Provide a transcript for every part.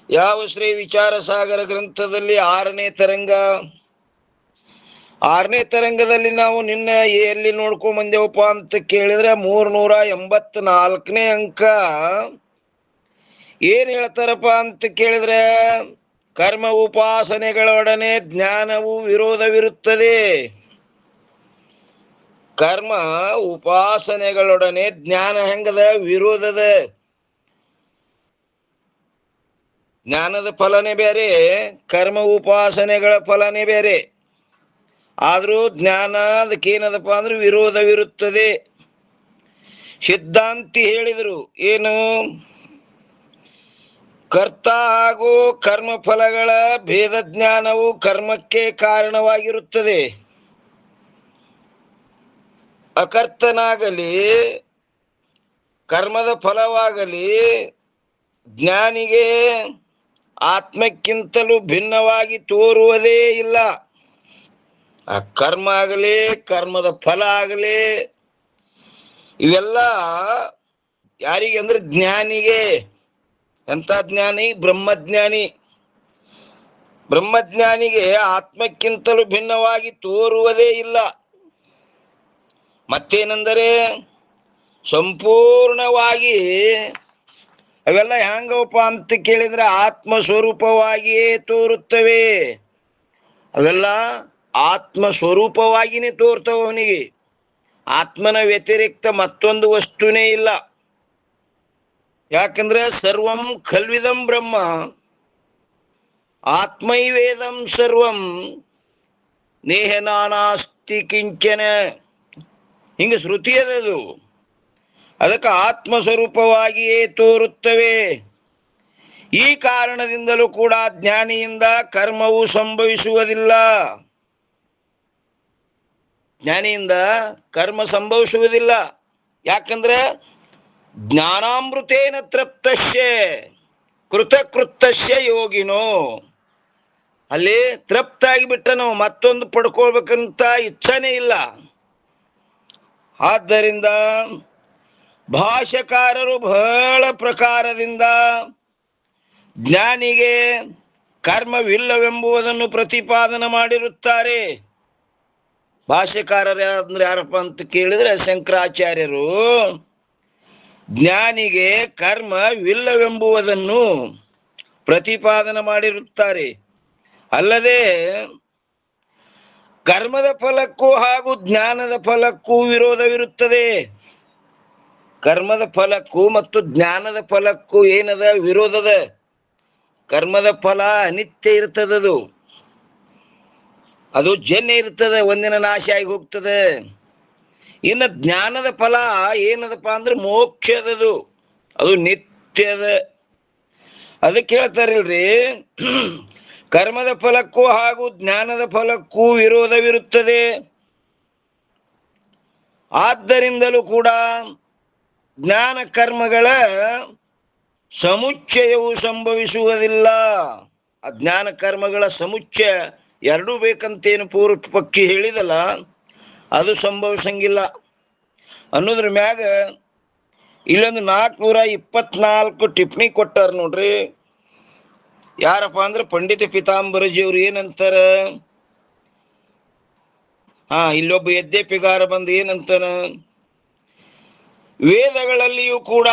ಯಾವ ಶ್ರೀ ವಿಚಾರ ಸಾಗರ ಗ್ರಂಥದಲ್ಲಿ ಆರನೇ ತರಂಗದಲ್ಲಿ ನಾವು ನಿನ್ನ ಎಲ್ಲಿ ನೋಡ್ಕೊಂಡ್ ಬಂದೇವಪ್ಪ ಅಂತ ಕೇಳಿದ್ರೆ 384ನೇ ಅಂಕ ಏನ್ ಹೇಳ್ತಾರಪ್ಪ ಅಂತ ಕೇಳಿದ್ರೆ, ಕರ್ಮ ಉಪಾಸನೆಗಳೊಡನೆ ಜ್ಞಾನವು ವಿರೋಧವಿರುತ್ತದೆ. ಕರ್ಮ ಉಪಾಸನೆಗಳೊಡನೆ ಜ್ಞಾನ ಹೆಂಗದ? ವಿರೋಧದ. ಜ್ಞಾನದ ಫಲನೇ ಬೇರೆ, ಕರ್ಮ ಉಪಾಸನೆಗಳ ಫಲನೇ ಬೇರೆ. ಆದ್ರೂ ಜ್ಞಾನ ಅದಕ್ಕೇನದಪ್ಪ ಅಂದ್ರೆ ವಿರೋಧವಿರುತ್ತದೆ. ಸಿದ್ಧಾಂತಿ ಹೇಳಿದರು ಏನು? ಕರ್ತ ಹಾಗೂ ಕರ್ಮ ಫಲಗಳ ಭೇದ ಜ್ಞಾನವು ಕರ್ಮಕ್ಕೆ ಕಾರಣವಾಗಿರುತ್ತದೆ. ಅಕರ್ತನಾಗಲಿ ಕರ್ಮದ ಫಲವಾಗಲಿ ಜ್ಞಾನಿಗೆ ಆತ್ಮಕ್ಕಿಂತಲೂ ಭಿನ್ನವಾಗಿ ತೋರುವುದೇ ಇಲ್ಲ. ಆ ಕರ್ಮ ಆಗಲಿ ಕರ್ಮದ ಫಲ ಆಗಲಿ ಇವೆಲ್ಲ ಯಾರಿಗೆ ಅಂದ್ರೆ ಜ್ಞಾನಿಗೆ. ಎಂತ ಜ್ಞಾನಿ? ಬ್ರಹ್ಮಜ್ಞಾನಿ. ಬ್ರಹ್ಮಜ್ಞಾನಿಗೆ ಆತ್ಮಕ್ಕಿಂತಲೂ ಭಿನ್ನವಾಗಿ ತೋರುವುದೇ ಇಲ್ಲ. ಮತ್ತೇನೆಂದರೆ ಸಂಪೂರ್ಣವಾಗಿ ಅವೆಲ್ಲ ಹೆಂಗವಪ್ಪ ಅಂತ ಕೇಳಿದ್ರೆ ಆತ್ಮ ಸ್ವರೂಪವಾಗಿಯೇ ತೋರುತ್ತವೆ. ಅವೆಲ್ಲ ಆತ್ಮ ಸ್ವರೂಪವಾಗಿನೇ ತೋರ್ತವ. ಅವನಿಗೆ ಆತ್ಮನ ವ್ಯತಿರಿಕ್ತ ಮತ್ತೊಂದು ವಸ್ತುನೇ ಇಲ್ಲ. ಯಾಕಂದ್ರೆ ಸರ್ವಂ ಖಲ್ವಿದಂ ಬ್ರಹ್ಮ ಆತ್ಮೈವೇದಂ ಸರ್ವಂ ನೇಹ ನಾನಾಸ್ತಿ ಕಿಂಚನ. ಹಿಂಗ ಶ್ರುತಿ ಅದದು. ಅದಕ್ಕೆ ಆತ್ಮ ಸ್ವರೂಪವಾಗಿಯೇ ತೋರುತ್ತವೆ. ಈ ಕಾರಣದಿಂದಲೂ ಕೂಡ ಜ್ಞಾನಿಯಿಂದ ಕರ್ಮವು ಸಂಭವಿಸುವುದಿಲ್ಲ. ಜ್ಞಾನಿಯಿಂದ ಕರ್ಮ ಸಂಭವಿಸುವುದಿಲ್ಲ. ಯಾಕಂದ್ರೆ ಜ್ಞಾನಾಮೃತೇನ ತೃಪ್ತಶ್ಯ ಕೃತಕೃತ್ಯಶ್ಯ ಯೋಗಿನೋ. ಅಲ್ಲಿ ತೃಪ್ತಾಗಿ ಬಿಟ್ಟ ನಾವು ಮತ್ತೊಂದು ಪಡ್ಕೊಳ್ಬೇಕಂತ ಇಚ್ಛಾನೇ ಇಲ್ಲ. ಆದ್ದರಿಂದ ಭಾಷ್ಯಕಾರರು ಬಹಳ ಪ್ರಕಾರದಿಂದ ಜ್ಞಾನಿಗೆ ಕರ್ಮವಿಲ್ಲವೆಂಬುದನ್ನು ಪ್ರತಿಪಾದನೆ ಮಾಡಿರುತ್ತಾರೆ. ಭಾಷ್ಯಕಾರರು ಅಂದ್ರೆ ಯಾರಪ್ಪ ಅಂತ ಕೇಳಿದ್ರೆ ಶಂಕರಾಚಾರ್ಯರು ಜ್ಞಾನಿಗೆ ಕರ್ಮವಿಲ್ಲವೆಂಬುದನ್ನು ಪ್ರತಿಪಾದನೆ ಮಾಡಿರುತ್ತಾರೆ. ಅಲ್ಲದೆ ಕರ್ಮದ ಫಲಕ್ಕೂ ಹಾಗೂ ಜ್ಞಾನದ ಫಲಕ್ಕೂ ವಿರೋಧವಿರುತ್ತದೆ. ಕರ್ಮದ ಫಲಕ್ಕೂ ಮತ್ತು ಜ್ಞಾನದ ಫಲಕ್ಕೂ ಏನದ? ವಿರೋಧದ. ಕರ್ಮದ ಫಲ ಅನಿತ್ಯ ಇರ್ತದದು. ಅದು ಜನ್ಯ ಇರ್ತದೆ, ಒಂದಿನ ನಾಶ ಆಗಿ ಹೋಗ್ತದೆ. ಇನ್ನು ಜ್ಞಾನದ ಫಲ ಏನದಪ್ಪ ಅಂದ್ರೆ ಮೋಕ್ಷದದು, ಅದು ನಿತ್ಯದ. ಅದಕ್ಕೆ ಹೇಳ್ತಾರಿಲ್ರಿ, ಕರ್ಮದ ಫಲಕ್ಕೂ ಹಾಗೂ ಜ್ಞಾನದ ಫಲಕ್ಕೂ ವಿರೋಧವಿರುತ್ತದೆ. ಆದ್ದರಿಂದಲೂ ಕೂಡ ಜ್ಞಾನ ಕರ್ಮಗಳ ಸಮುಚ್ಚಯವು ಸಂಭವಿಸುವುದಿಲ್ಲ. ಅಜ್ಞಾನ ಕರ್ಮಗಳ ಸಮುಚ್ಚಯ ಎರಡೂ ಬೇಕಂತೇನು ಪೂರ್ವ ಪಕ್ಷಿ ಹೇಳಿದಲ್ಲ, ಅದು ಸಂಭವಿಸಂಗಿಲ್ಲ ಅನ್ನೋದ್ರ ಮ್ಯಾಗ ಇಲ್ಲೊಂದು 424 ಟಿಪ್ಪಣಿ ಕೊಟ್ಟಾರ ನೋಡ್ರಿ. ಯಾರಪ್ಪ ಅಂದ್ರೆ ಪಂಡಿತ ಪಿತಾಂಬರಜಿಯವ್ರು ಏನಂತಾರ? ಇಲ್ಲೊಬ್ಬ ಯದ್ಯಪಿಗಾರ ಬಂದು ಏನಂತಾನ? ವೇದಗಳಲ್ಲಿಯೂ ಕೂಡ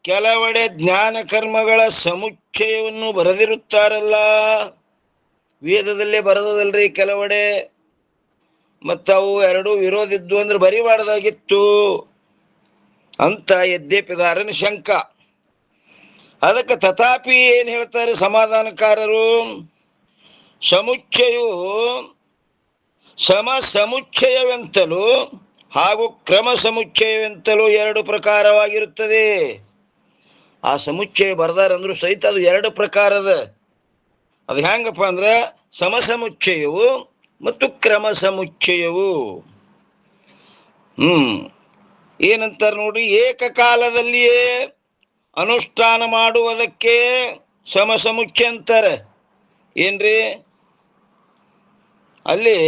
ಕೆಲವೆಡೆ ಜ್ಞಾನ ಕರ್ಮಗಳ ಸಮುಚ್ಚಯವನ್ನು ಬರೆದಿರುತ್ತಾರಲ್ಲ. ವೇದದಲ್ಲೇ ಬರೆದದಲ್ರಿ ಕೆಲವೆಡೆ. ಮತ್ತವು ಎರಡೂ ವಿರೋಧ ಇದ್ದು ಅಂದ್ರೆ ಬರಿಬಾರ್ದಾಗಿತ್ತು ಅಂತ ಯದ್ಯಪಿಗಾರನ ಶಂಕ. ಅದಕ್ಕೆ ತಥಾಪಿ ಏನ್ ಹೇಳ್ತಾರೆ ಸಮಾಧಾನಕಾರರು? ಸಮುಚ್ಚಯವು ಸಮುಚ್ಚಯವೆಂತಲೂ ಹಾಗೂ ಕ್ರಮ ಸಮುಚ್ಚಯವೆಂತಲೂ ಎರಡು ಪ್ರಕಾರವಾಗಿರುತ್ತದೆ. ಆ ಸಮುಚ್ಚಯ ಬರ್ದಾರಂದ್ರು ಸಹಿತ ಅದು ಎರಡು ಪ್ರಕಾರದ. ಅದು ಹೆಂಗಪ್ಪ ಅಂದ್ರೆ ಸಮುಚ್ಚಯವು ಮತ್ತು ಕ್ರಮ ಸಮುಚ್ಚಯವು. ಏನಂತಾರೆ ನೋಡಿ, ಏಕಕಾಲದಲ್ಲಿಯೇ ಅನುಷ್ಠಾನ ಮಾಡುವುದಕ್ಕೆ ಸಮುಚ್ಚಯ ಅಂತಾರೆ. ಏನ್ರಿ? ಅಲ್ಲಿ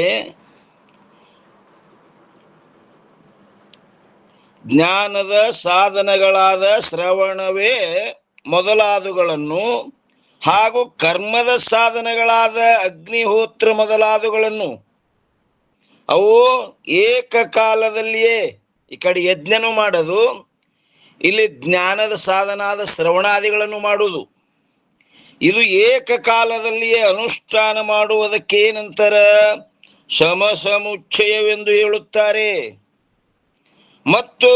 ಜ್ಞಾನದ ಸಾಧನಗಳಾದ ಶ್ರವಣವೇ ಮೊದಲಾದವುಗಳನ್ನು ಹಾಗೂ ಕರ್ಮದ ಸಾಧನಗಳಾದ ಅಗ್ನಿಹೋತ್ರ ಮೊದಲಾದವುಗಳನ್ನು ಅವು ಏಕಕಾಲದಲ್ಲಿಯೇ ಈ ಕಡೆ ಯಜ್ಞನು ಮಾಡೋದು, ಇಲ್ಲಿ ಜ್ಞಾನದ ಸಾಧನಾದ ಶ್ರವಣಾದಿಗಳನ್ನು ಮಾಡುವುದು. ಇದು ಏಕಕಾಲದಲ್ಲಿಯೇ ಅನುಷ್ಠಾನ ಮಾಡುವುದಕ್ಕೇನಂತರ ಸಮಸಮುಚ್ಚಯವೆಂದು ಹೇಳುತ್ತಾರೆ. ಮತ್ತು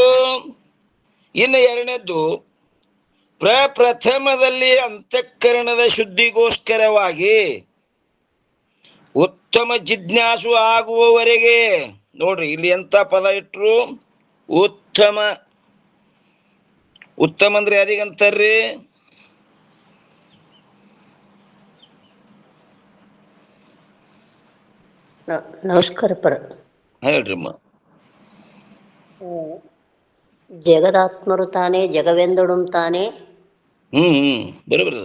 ಇನ್ನು ಎರಡನೇದ್ದು, ಪ್ರಪ್ರಥಮದಲ್ಲಿ ಅಂತಃಕರಣದ ಶುದ್ಧಿಗೋಸ್ಕರವಾಗಿ ಉತ್ತಮ ಜಿಜ್ಞಾಸು ಆಗುವವರೆಗೆ, ನೋಡ್ರಿ ಇಲ್ಲಿ ಎಂತ ಪದ ಇಟ್ರು, ಉತ್ತಮ. ಉತ್ತಮ ಅಂದ್ರೆ ಯಾರಿಗಂತಾರ್ರಿ? ನಮಸ್ಕಾರ ಪರ. ಹೇಳ್ರಿಮ್ಮ. ಜಗದಾತ್ಮರು ತಾನೇ, ಜಗವೆಂದೊಡಂ ತಾನೇ. ಬರೋಬರ.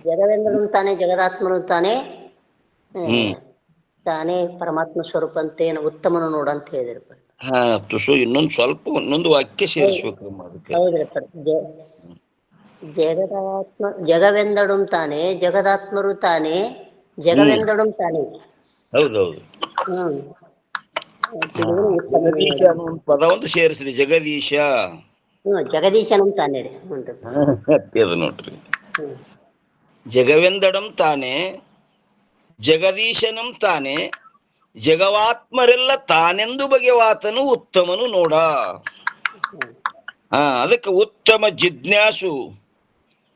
ಜಗವೆಂದೊಡಂ ತಾನೇ, ಜಗದಾತ್ಮರು ತಾನೇ, ತಾನೇ ಪರಮಾತ್ಮ ಸ್ವರೂಪ ಅಂತೇನು ಉತ್ತಮನು ನೋಡ ಅಂತ ಹೇಳಿದ್ರಿ. ಹಾ, ತುಸು ಇನ್ನೊಂದು ಸ್ವಲ್ಪ ಇನ್ನೊಂದು ವಾಕ್ಯ ಸೇರಿಸ್ಬೇಕ್ರಮ್ಮ ಅದಕ್ಕೆ. ಹೌದ್ರಿ ಪರ. ಜಗವೆಂದೊಡಂ ತಾನೇ, ಜಗದಾತ್ಮರು ತಾನೇ, ಜಗವೆಂದೊಡಂ ತಾನೇ. ಹೌದೌದು. ಜಗದೀಶ ಅನ್ನೋ ಒಂದು ಪದ ಒಂದು ಸೇರಿಸ್ರಿ, ಜಗದೀಶ. ಜಗದೀಶನಂ ತಾನೇ ರೀ. ಅದು ನೋಡ್ರಿ, ಜಗವೆಂದಡಂ ತಾನೇ, ಜಗದೀಶನಂ ತಾನೇ, ಜಗವಾತ್ಮರೆಲ್ಲ ತಾನೆಂದು ಬಗೆವಾತನು ಉತ್ತಮನು ನೋಡ. ಅದಕ್ಕೆ ಉತ್ತಮ ಜಿಜ್ಞಾಸು.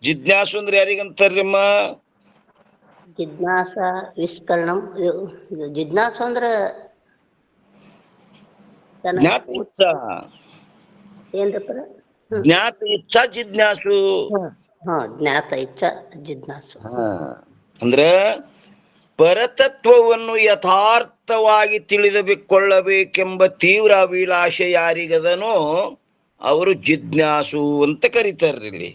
ಜಿಜ್ಞಾಸು ಅಂದ್ರೆ ಯಾರಿಗಂತಾರ್ರಿಮ್ಮ? ಜಿಜ್ಞಾಸ ವಿಸ್ಕರಣಂ. ಜಿಜ್ಞಾಸು ಅಂದ್ರ ಜ್ಞಾತ ಇಚ್ಛಾ. ಏನ್ರಪ್ಪ? ಜ್ಞಾತ ಇಚ್ಛಾ ಜಿಜ್ಞಾಸು. ಜ್ಞಾತ ಇಚ್ಛಾ ಜಿಜ್ಞಾಸು ಅಂದ್ರೆ ಪರತತ್ವವನ್ನು ಯಥಾರ್ಥವಾಗಿ ತಿಳಿದುಕೊಳ್ಳಬೇಕೆಂಬ ತೀವ್ರ ಅಭಿಲಾಷೆ ಯಾರಿಗದನೋ ಅವರು ಜಿಜ್ಞಾಸು ಅಂತ ಕರೀತಾರ್ರಿ.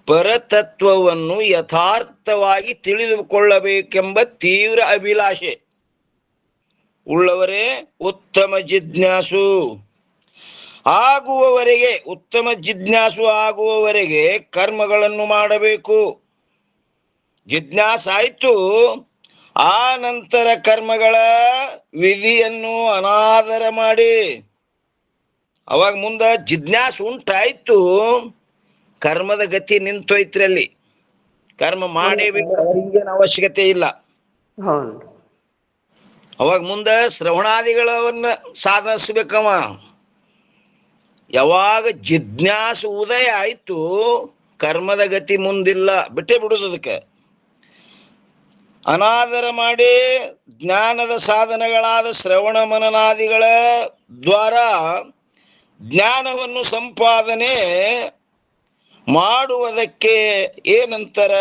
ಪರತತ್ವವನ್ನು ಯಥಾರ್ಥವಾಗಿ ತಿಳಿದುಕೊಳ್ಳಬೇಕೆಂಬ ತೀವ್ರ ಅಭಿಲಾಷೆ ಉಳ್ಳವರೇ ಉತ್ತಮ ಜಿಜ್ಞಾಸು ಆಗುವವರೆಗೆ. ಉತ್ತಮ ಜಿಜ್ಞಾಸು ಆಗುವವರೆಗೆ ಕರ್ಮಗಳನ್ನು ಮಾಡಬೇಕು. ಜಿಜ್ಞಾಸ ಆಯ್ತು, ಆ ನಂತರ ಕರ್ಮಗಳ ವಿಧಿಯನ್ನು ಅನಾದರ ಮಾಡಿ, ಅವಾಗ ಮುಂದ ಜಿಜ್ಞಾಸ ಉಂಟಾಯ್ತು, ಕರ್ಮದ ಗತಿ ನಿಂತೋಯ್ತ್ರಲ್ಲಿ. ಕರ್ಮ ಮಾಡೇಬೇಕು, ಹಿಂಗೇನು ಅವಶ್ಯಕತೆ ಇಲ್ಲ. ಅವಾಗ ಮುಂದ ಶ್ರವಣಾದಿಗಳನ್ನ ಸಾಧಿಸ್ಬೇಕವ. ಯಾವಾಗ ಜಿಜ್ಞಾಸ ಉದಯ ಆಯ್ತು, ಕರ್ಮದ ಗತಿ ಮುಂದಿಲ್ಲ, ಬಿಟ್ಟೇ ಬಿಡುದು. ಅದಕ್ಕೆ ಅನಾದರ ಮಾಡಿ ಜ್ಞಾನದ ಸಾಧನಗಳಾದ ಶ್ರವಣ ಮನನಾದಿಗಳ ದ್ವಾರ ಜ್ಞಾನವನ್ನು ಸಂಪಾದನೆ ಮಾಡುವುದಕ್ಕೆ ಏನಂತರ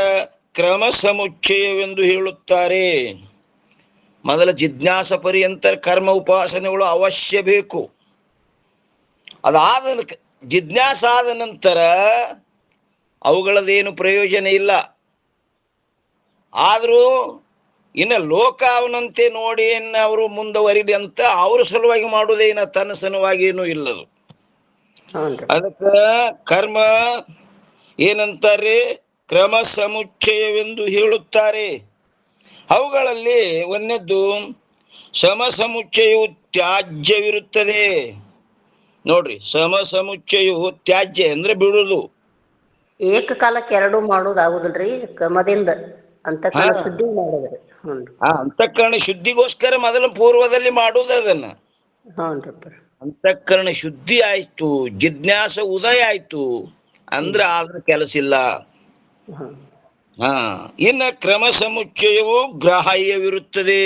ಕ್ರಮ ಸಮುಚ್ಚಯವೆಂದು ಹೇಳುತ್ತಾರೆ. ಮೊದಲ ಜಿಜ್ಞಾಸ ಪರ್ಯಂತರ ಕರ್ಮ ಉಪಾಸನೆಗಳು ಅವಶ್ಯ ಬೇಕು. ಅದಾದ ಜಿಜ್ಞಾಸ ಆದ ನಂತರ ಅವುಗಳದೇನು ಪ್ರಯೋಜನ ಇಲ್ಲ. ಆದರೂ ಇನ್ನು ಲೋಕ ಅವನಂತೆ ನೋಡಿ ಅವರು ಮುಂದುವರಿಲಿ ಅಂತ ಅವ್ರ ಸಲುವಾಗಿ ಮಾಡುವುದೇನ ತನ್ನ ಸಲುವಾಗಿ ಏನೂ ಇಲ್ಲದು. ಅದಕ್ಕೆ ಕರ್ಮ ಏನಂತಾರೆ, ಕ್ರಮ ಸಮುಚ್ಚಯವೆಂದು ಹೇಳುತ್ತಾರೆ. ಅವುಗಳಲ್ಲಿ ಒಂದನೇದ್ದು ಸಮಸಮುಚ್ಚಯವು ತ್ಯಾಜ್ಯವಿರುತ್ತದೆ. ನೋಡ್ರಿ, ಸಮಸಮುಚ್ಚಯವು ತ್ಯಾಜ್ಯ ಅಂದ್ರೆ ಬಿಡುವುದು. ಏಕಕಾಲಕ್ಕೆ ಎರಡು ಮಾಡೋದಾಗುದಿಲ್ರಿ ಕ್ರಮದಿಂದ. ಅಂತಃಕರಣ ಶುದ್ಧಿ ಮಾಡೋದ್ರಿ. ಅಂತಃಕರಣ ಶುದ್ಧಿಗೋಸ್ಕರ ಮೊದಲು ಪೂರ್ವದಲ್ಲಿ ಮಾಡುವುದು ಅದನ್ನ. ಅಂತಃಕರಣ ಶುದ್ಧಿ ಆಯ್ತು, ಜಿಜ್ಞಾಸ ಉದಯ ಆಯ್ತು ಅಂದ್ರೆ ಆದ್ರ ಕೆಲಸ ಇಲ್ಲ. ಇನ್ನು ಕ್ರಮ ಸಮುಚ್ಚಯವು ಗ್ರಾಹ್ಯವಿರುತ್ತದೆ.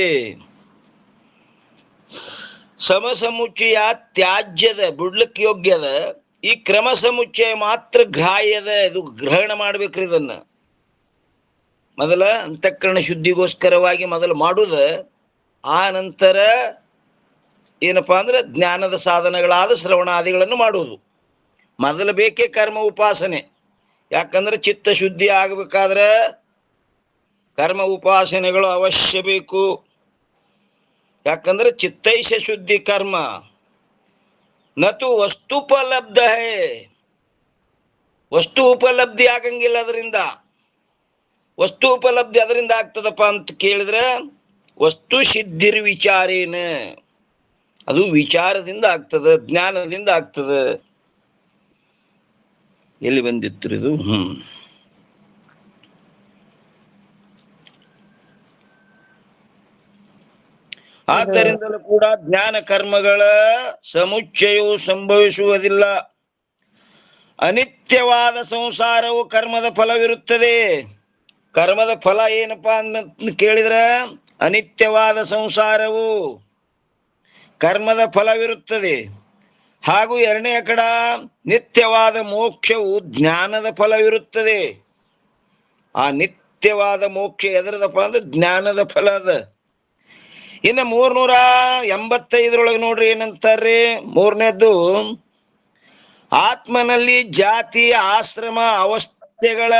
ಸಮಸಮುಚ್ಚಯ ತ್ಯಾಜ್ಯದ, ಬಿಡ್ಲಿಕ್ಕೆ ಯೋಗ್ಯದ. ಈ ಕ್ರಮ ಸಮುಚ್ಚಯ ಮಾತ್ರ ಗ್ರಾಹ್ಯದ. ಇದು ಗ್ರಹಣ ಮಾಡ್ಬೇಕ್ರಿ. ಇದನ್ನ ಮೊದಲ ಅಂತಃಕರಣ ಶುದ್ಧಿಗೋಸ್ಕರವಾಗಿ ಮೊದಲು ಮಾಡುದ, ಆ ನಂತರ ಏನಪ್ಪಾ ಅಂದ್ರೆ ಜ್ಞಾನದ ಸಾಧನಗಳಾದ ಶ್ರವಣಾದಿಗಳನ್ನು ಮಾಡುವುದು. ಮೊದಲು ಬೇಕೇ ಕರ್ಮ ಉಪಾಸನೆ. ಯಾಕಂದ್ರೆ ಚಿತ್ತ ಶುದ್ಧಿ ಆಗಬೇಕಾದ್ರೆ ಕರ್ಮ ಉಪಾಸನೆಗಳು ಅವಶ್ಯ ಬೇಕು. ಯಾಕಂದ್ರೆ ಚಿತ್ತೈಷ ಶುದ್ಧಿ ಕರ್ಮ ನತು ವಸ್ತುಪಲಬ್ಧ ಹೇ. ವಸ್ತು ಉಪಲಬ್ಧಿ ಆಗಂಗಿಲ್ಲ ಅದರಿಂದ. ವಸ್ತು ಉಪಲಬ್ಧಿ ಅದರಿಂದ ಆಗ್ತದಪ್ಪ ಅಂತ ಕೇಳಿದ್ರೆ ವಸ್ತು ಸಿದ್ಧಿರ್ ವಿಚಾರೇನ, ಅದು ವಿಚಾರದಿಂದ ಆಗ್ತದ, ಜ್ಞಾನದಿಂದ ಆಗ್ತದ. ಎಲ್ಲಿ ಬಂದಿತ್ತು ಇದು? ಆದ್ದರಿಂದಲೂ ಕೂಡ ಜ್ಞಾನ ಕರ್ಮಗಳ ಸಮುಚ್ಚಯವು ಸಂಭವಿಸುವುದಿಲ್ಲ. ಅನಿತ್ಯವಾದ ಸಂಸಾರವು ಕರ್ಮದ ಫಲವಿರುತ್ತದೆ. ಕರ್ಮದ ಫಲ ಏನಪ್ಪಾ ಅಂತ ಕೇಳಿದ್ರ ಅನಿತ್ಯವಾದ ಸಂಸಾರವು ಕರ್ಮದ ಫಲವಿರುತ್ತದೆ. ಹಾಗೂ ಎರಡನೆಯ ಕಡ ನಿತ್ಯವಾದ ಮೋಕ್ಷವು ಜ್ಞಾನದ ಫಲವಿರುತ್ತದೆ. ಆ ನಿತ್ಯವಾದ ಮೋಕ್ಷ ಎದರದಪ್ಪ ಅಂದ್ರೆ ಜ್ಞಾನದ ಫಲ ಅದ. ಇನ್ನು 385 ನೋಡ್ರಿ ಏನಂತಾರ್ರಿ, ಮೂರನೇದ್ದು, ಆತ್ಮನಲ್ಲಿ ಜಾತಿ ಆಶ್ರಮ ಅವಸ್ಥೆಗಳ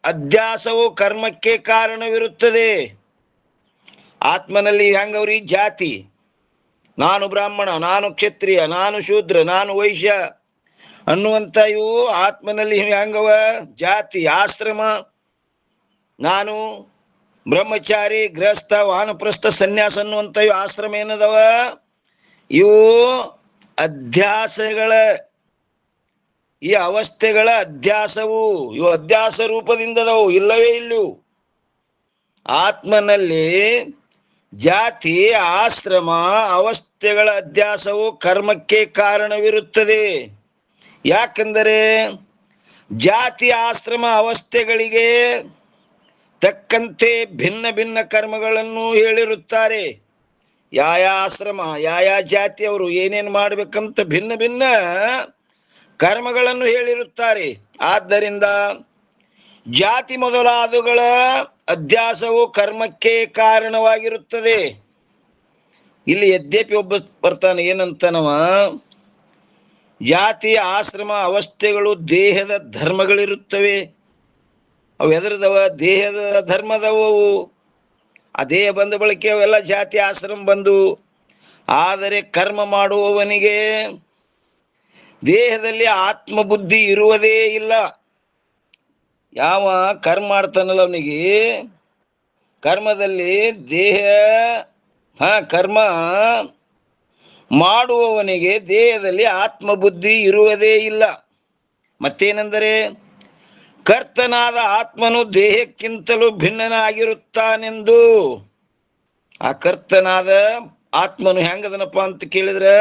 ಅಧ್ಯಾಸವು ಕರ್ಮಕ್ಕೆ ಕಾರಣವಿರುತ್ತದೆ. ಆತ್ಮನಲ್ಲಿ ಹೆಂಗವ್ರಿ ಜಾತಿ, ನಾನು ಬ್ರಾಹ್ಮಣ, ನಾನು ಕ್ಷತ್ರಿಯ, ನಾನು ಶೂದ್ರ, ನಾನು ವೈಶ್ಯ ಅನ್ನುವಂಥ ಇವು ಆತ್ಮನಲ್ಲಿ ಹೆಂಗವ ಜಾತಿ. ಆಶ್ರಮ, ನಾನು ಬ್ರಹ್ಮಚಾರಿ, ಗೃಹಸ್ಥ, ವಾನಪ್ರಸ್ಥ, ಸನ್ಯಾಸ ಅನ್ನುವಂಥ ಇವು ಆಶ್ರಮ ಏನದವ, ಇವು ಅಧ್ಯಾಸಗಳ, ಈ ಅವಸ್ಥೆಗಳ ಅಧ್ಯಾಸವು, ಇವು ಅಧ್ಯಾಸ ರೂಪದಿಂದದವು, ಇಲ್ಲವೇ ಇಲ್ಲವು. ಆತ್ಮನಲ್ಲಿ ಜಾತಿ ಆಶ್ರಮ ಅವಸ್ಥೆಗಳ ಅಧ್ಯಾಸವು ಕರ್ಮಕ್ಕೆ ಕಾರಣವಿರುತ್ತದೆ. ಯಾಕೆಂದರೆ ಜಾತಿ ಆಶ್ರಮ ಅವಸ್ಥೆಗಳಿಗೆ ತಕ್ಕಂತೆ ಭಿನ್ನ ಭಿನ್ನ ಕರ್ಮಗಳನ್ನು ಹೇಳಿರುತ್ತಾರೆ. ಯಾಯ ಆಶ್ರಮ ಯಾಯ ಜಾತಿಯವರು ಏನೇನು ಮಾಡ್ಬೇಕಂತ ಭಿನ್ನ ಭಿನ್ನ ಕರ್ಮಗಳನ್ನು ಹೇಳಿರುತ್ತಾರೆ. ಆದ್ದರಿಂದ ಜಾತಿ ಮೊದಲಾದವುಗಳ ಅಧ್ಯಾಸವು ಕರ್ಮಕ್ಕೆ ಕಾರಣವಾಗಿರುತ್ತದೆ. ಇಲ್ಲಿ ಯದ್ಯಪಿ ಒಬ್ಬ ಬರ್ತಾನೆ, ಏನಂತನವ, ಜಾತಿ ಆಶ್ರಮ ಅವಸ್ಥೆಗಳು ದೇಹದ ಧರ್ಮಗಳಿರುತ್ತವೆ. ಅವು ಎದರದವ, ದೇಹದ ಧರ್ಮದವು. ಆ ದೇಹ ಬಂದ ಬಳಿಕ ಅವೆಲ್ಲ ಜಾತಿ ಆಶ್ರಮ ಬಂದು. ಆದರೆ ಕರ್ಮ ಮಾಡುವವನಿಗೆ ದೇಹದಲ್ಲಿ ಆತ್ಮಬುದ್ಧಿ ಇರುವುದೇ ಇಲ್ಲ. ಯಾವ ಕರ್ಮ ಮಾಡ್ತಾನಲ್ಲ ಅವನಿಗೆ ಕರ್ಮದಲ್ಲಿ ದೇಹ ಕರ್ಮ ಮಾಡುವವನಿಗೆ ದೇಹದಲ್ಲಿ ಆತ್ಮಬುದ್ಧಿ ಇರುವುದೇ ಇಲ್ಲ. ಮತ್ತೇನೆಂದರೆ ಕರ್ತನಾದ ಆತ್ಮನು ದೇಹಕ್ಕಿಂತಲೂ ಭಿನ್ನನಾಗಿರುತ್ತಾನೆಂದು. ಆ ಕರ್ತನಾದ ಆತ್ಮನು ಹೆಂಗದನಪ್ಪ ಅಂತ ಕೇಳಿದ್ರೆ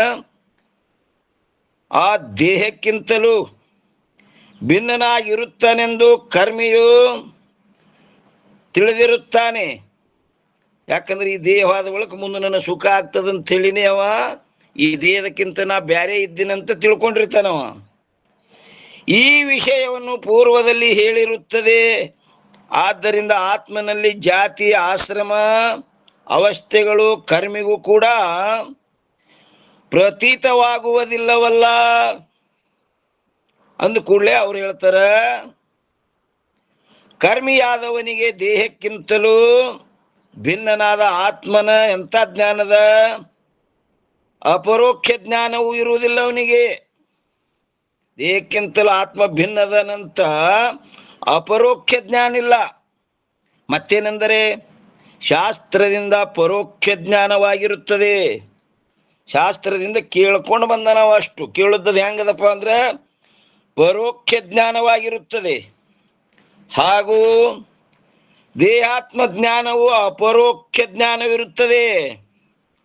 ಆ ದೇಹಕ್ಕಿಂತಲೂ ಭಿನ್ನನಾಗಿರುತ್ತಾನೆಂದು ಕರ್ಮಿಯು ತಿಳಿದಿರುತ್ತಾನೆ. ಯಾಕಂದ್ರೆ ಈ ದೇಹವಾದ ಒಳಗೆ ಮುಂದೆ ನನ್ನ ಸುಖ ಆಗ್ತದಂತ ಹೇಳಿನೇ ಅವ ಈ ದೇಹದಕ್ಕಿಂತ ನಾ ಬ್ಯಾರೆ ಇದ್ದೀನಂತ ತಿಳ್ಕೊಂಡಿರ್ತಾನವ. ಈ ವಿಷಯವನ್ನು ಪೂರ್ವದಲ್ಲಿ ಹೇಳಿರುತ್ತದೆ. ಆದ್ದರಿಂದ ಆತ್ಮನಲ್ಲಿ ಜಾತಿ ಆಶ್ರಮ ಅವಸ್ಥೆಗಳು ಕರ್ಮಿಗೂ ಕೂಡ ಪ್ರತೀತವಾಗುವುದಿಲ್ಲವಲ್ಲ ಅಂದ ಕೂಡಲೇ ಅವ್ರು ಹೇಳ್ತಾರ, ಕರ್ಮಿಯಾದವನಿಗೆ ದೇಹಕ್ಕಿಂತಲೂ ಭಿನ್ನನಾದ ಆತ್ಮನ ಎಂಥ ಜ್ಞಾನದ ಅಪರೋಕ್ಷ ಜ್ಞಾನವೂ ಇರುವುದಿಲ್ಲ ಅವನಿಗೆ. ದೇಹಕ್ಕಿಂತಲೂ ಆತ್ಮ ಭಿನ್ನದನಂತ ಅಪರೋಕ್ಷ ಜ್ಞಾನ ಇಲ್ಲ. ಮತ್ತೇನೆಂದರೆ ಶಾಸ್ತ್ರದಿಂದ ಪರೋಕ್ಷ ಜ್ಞಾನವಾಗಿರುತ್ತದೆ. ಶಾಸ್ತ್ರದಿಂದ ಕೇಳ್ಕೊಂಡು ಬಂದ ನಾವು ಅಷ್ಟು ಕೇಳುತ್ತದೆ ಹೆಂಗದಪ್ಪ ಅಂದ್ರೆ ಪರೋಕ್ಷ ಜ್ಞಾನವಾಗಿರುತ್ತದೆ. ಹಾಗೂ ದೇಹಾತ್ಮ ಜ್ಞಾನವು ಅಪರೋಕ್ಷ ಜ್ಞಾನವಿರುತ್ತದೆ.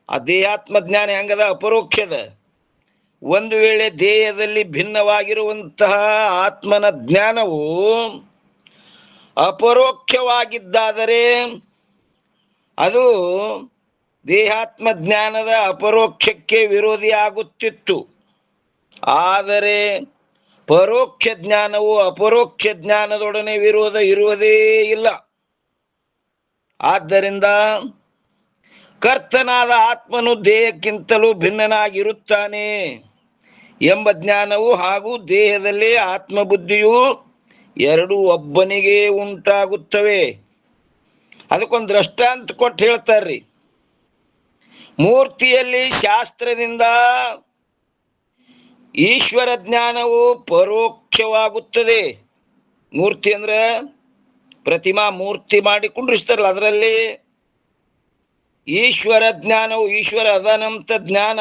ಆ ದೇಹಾತ್ಮ ಜ್ಞಾನ ಹೆಂಗದ ಅಪರೋಕ್ಷದ. ಒಂದು ವೇಳೆ ದೇಹದಲ್ಲಿ ಭಿನ್ನವಾಗಿರುವಂತಹ ಆತ್ಮನ ಜ್ಞಾನವು ಅಪರೋಕ್ಷವಾಗಿದ್ದಾದರೆ ಅದು ದೇಹಾತ್ಮ ಜ್ಞಾನದ ಅಪರೋಕ್ಷಕ್ಕೆ ವಿರೋಧಿಯಾಗುತ್ತಿತ್ತು. ಆದರೆ ಪರೋಕ್ಷ ಜ್ಞಾನವು ಅಪರೋಕ್ಷ ಜ್ಞಾನದೊಡನೆ ವಿರೋಧ ಇರುವುದೇ ಇಲ್ಲ. ಆದ್ದರಿಂದ ಕರ್ತನಾದ ಆತ್ಮನು ದೇಹಕ್ಕಿಂತಲೂ ಭಿನ್ನನಾಗಿರುತ್ತಾನೆ ಎಂಬ ಜ್ಞಾನವು ಹಾಗೂ ದೇಹದಲ್ಲಿ ಆತ್ಮಬುದ್ಧಿಯು ಎರಡು ಒಬ್ಬನಿಗೆ ಉಂಟಾಗುತ್ತವೆ. ಅದಕ್ಕೊಂದು ದೃಷ್ಟಾಂತ ಕೊಟ್ಟು ಹೇಳ್ತಾರ್ರಿ. ಮೂರ್ತಿಯಲ್ಲಿ ಶಾಸ್ತ್ರದಿಂದ ಈಶ್ವರ ಜ್ಞಾನವು ಪರೋಕ್ಷ ಅಪರೋಕ್ಷವಾಗುತ್ತದೆ. ಮೂರ್ತಿ ಅಂದ್ರೆ ಪ್ರತಿಮಾ ಮೂರ್ತಿ ಮಾಡಿ ಕುಂಡ್ರಿಸ್ತಾರಲ್ಲ, ಅದರಲ್ಲಿ ಈಶ್ವರ ಜ್ಞಾನವು ಈಶ್ವರ ಅದನಂತ ಜ್ಞಾನ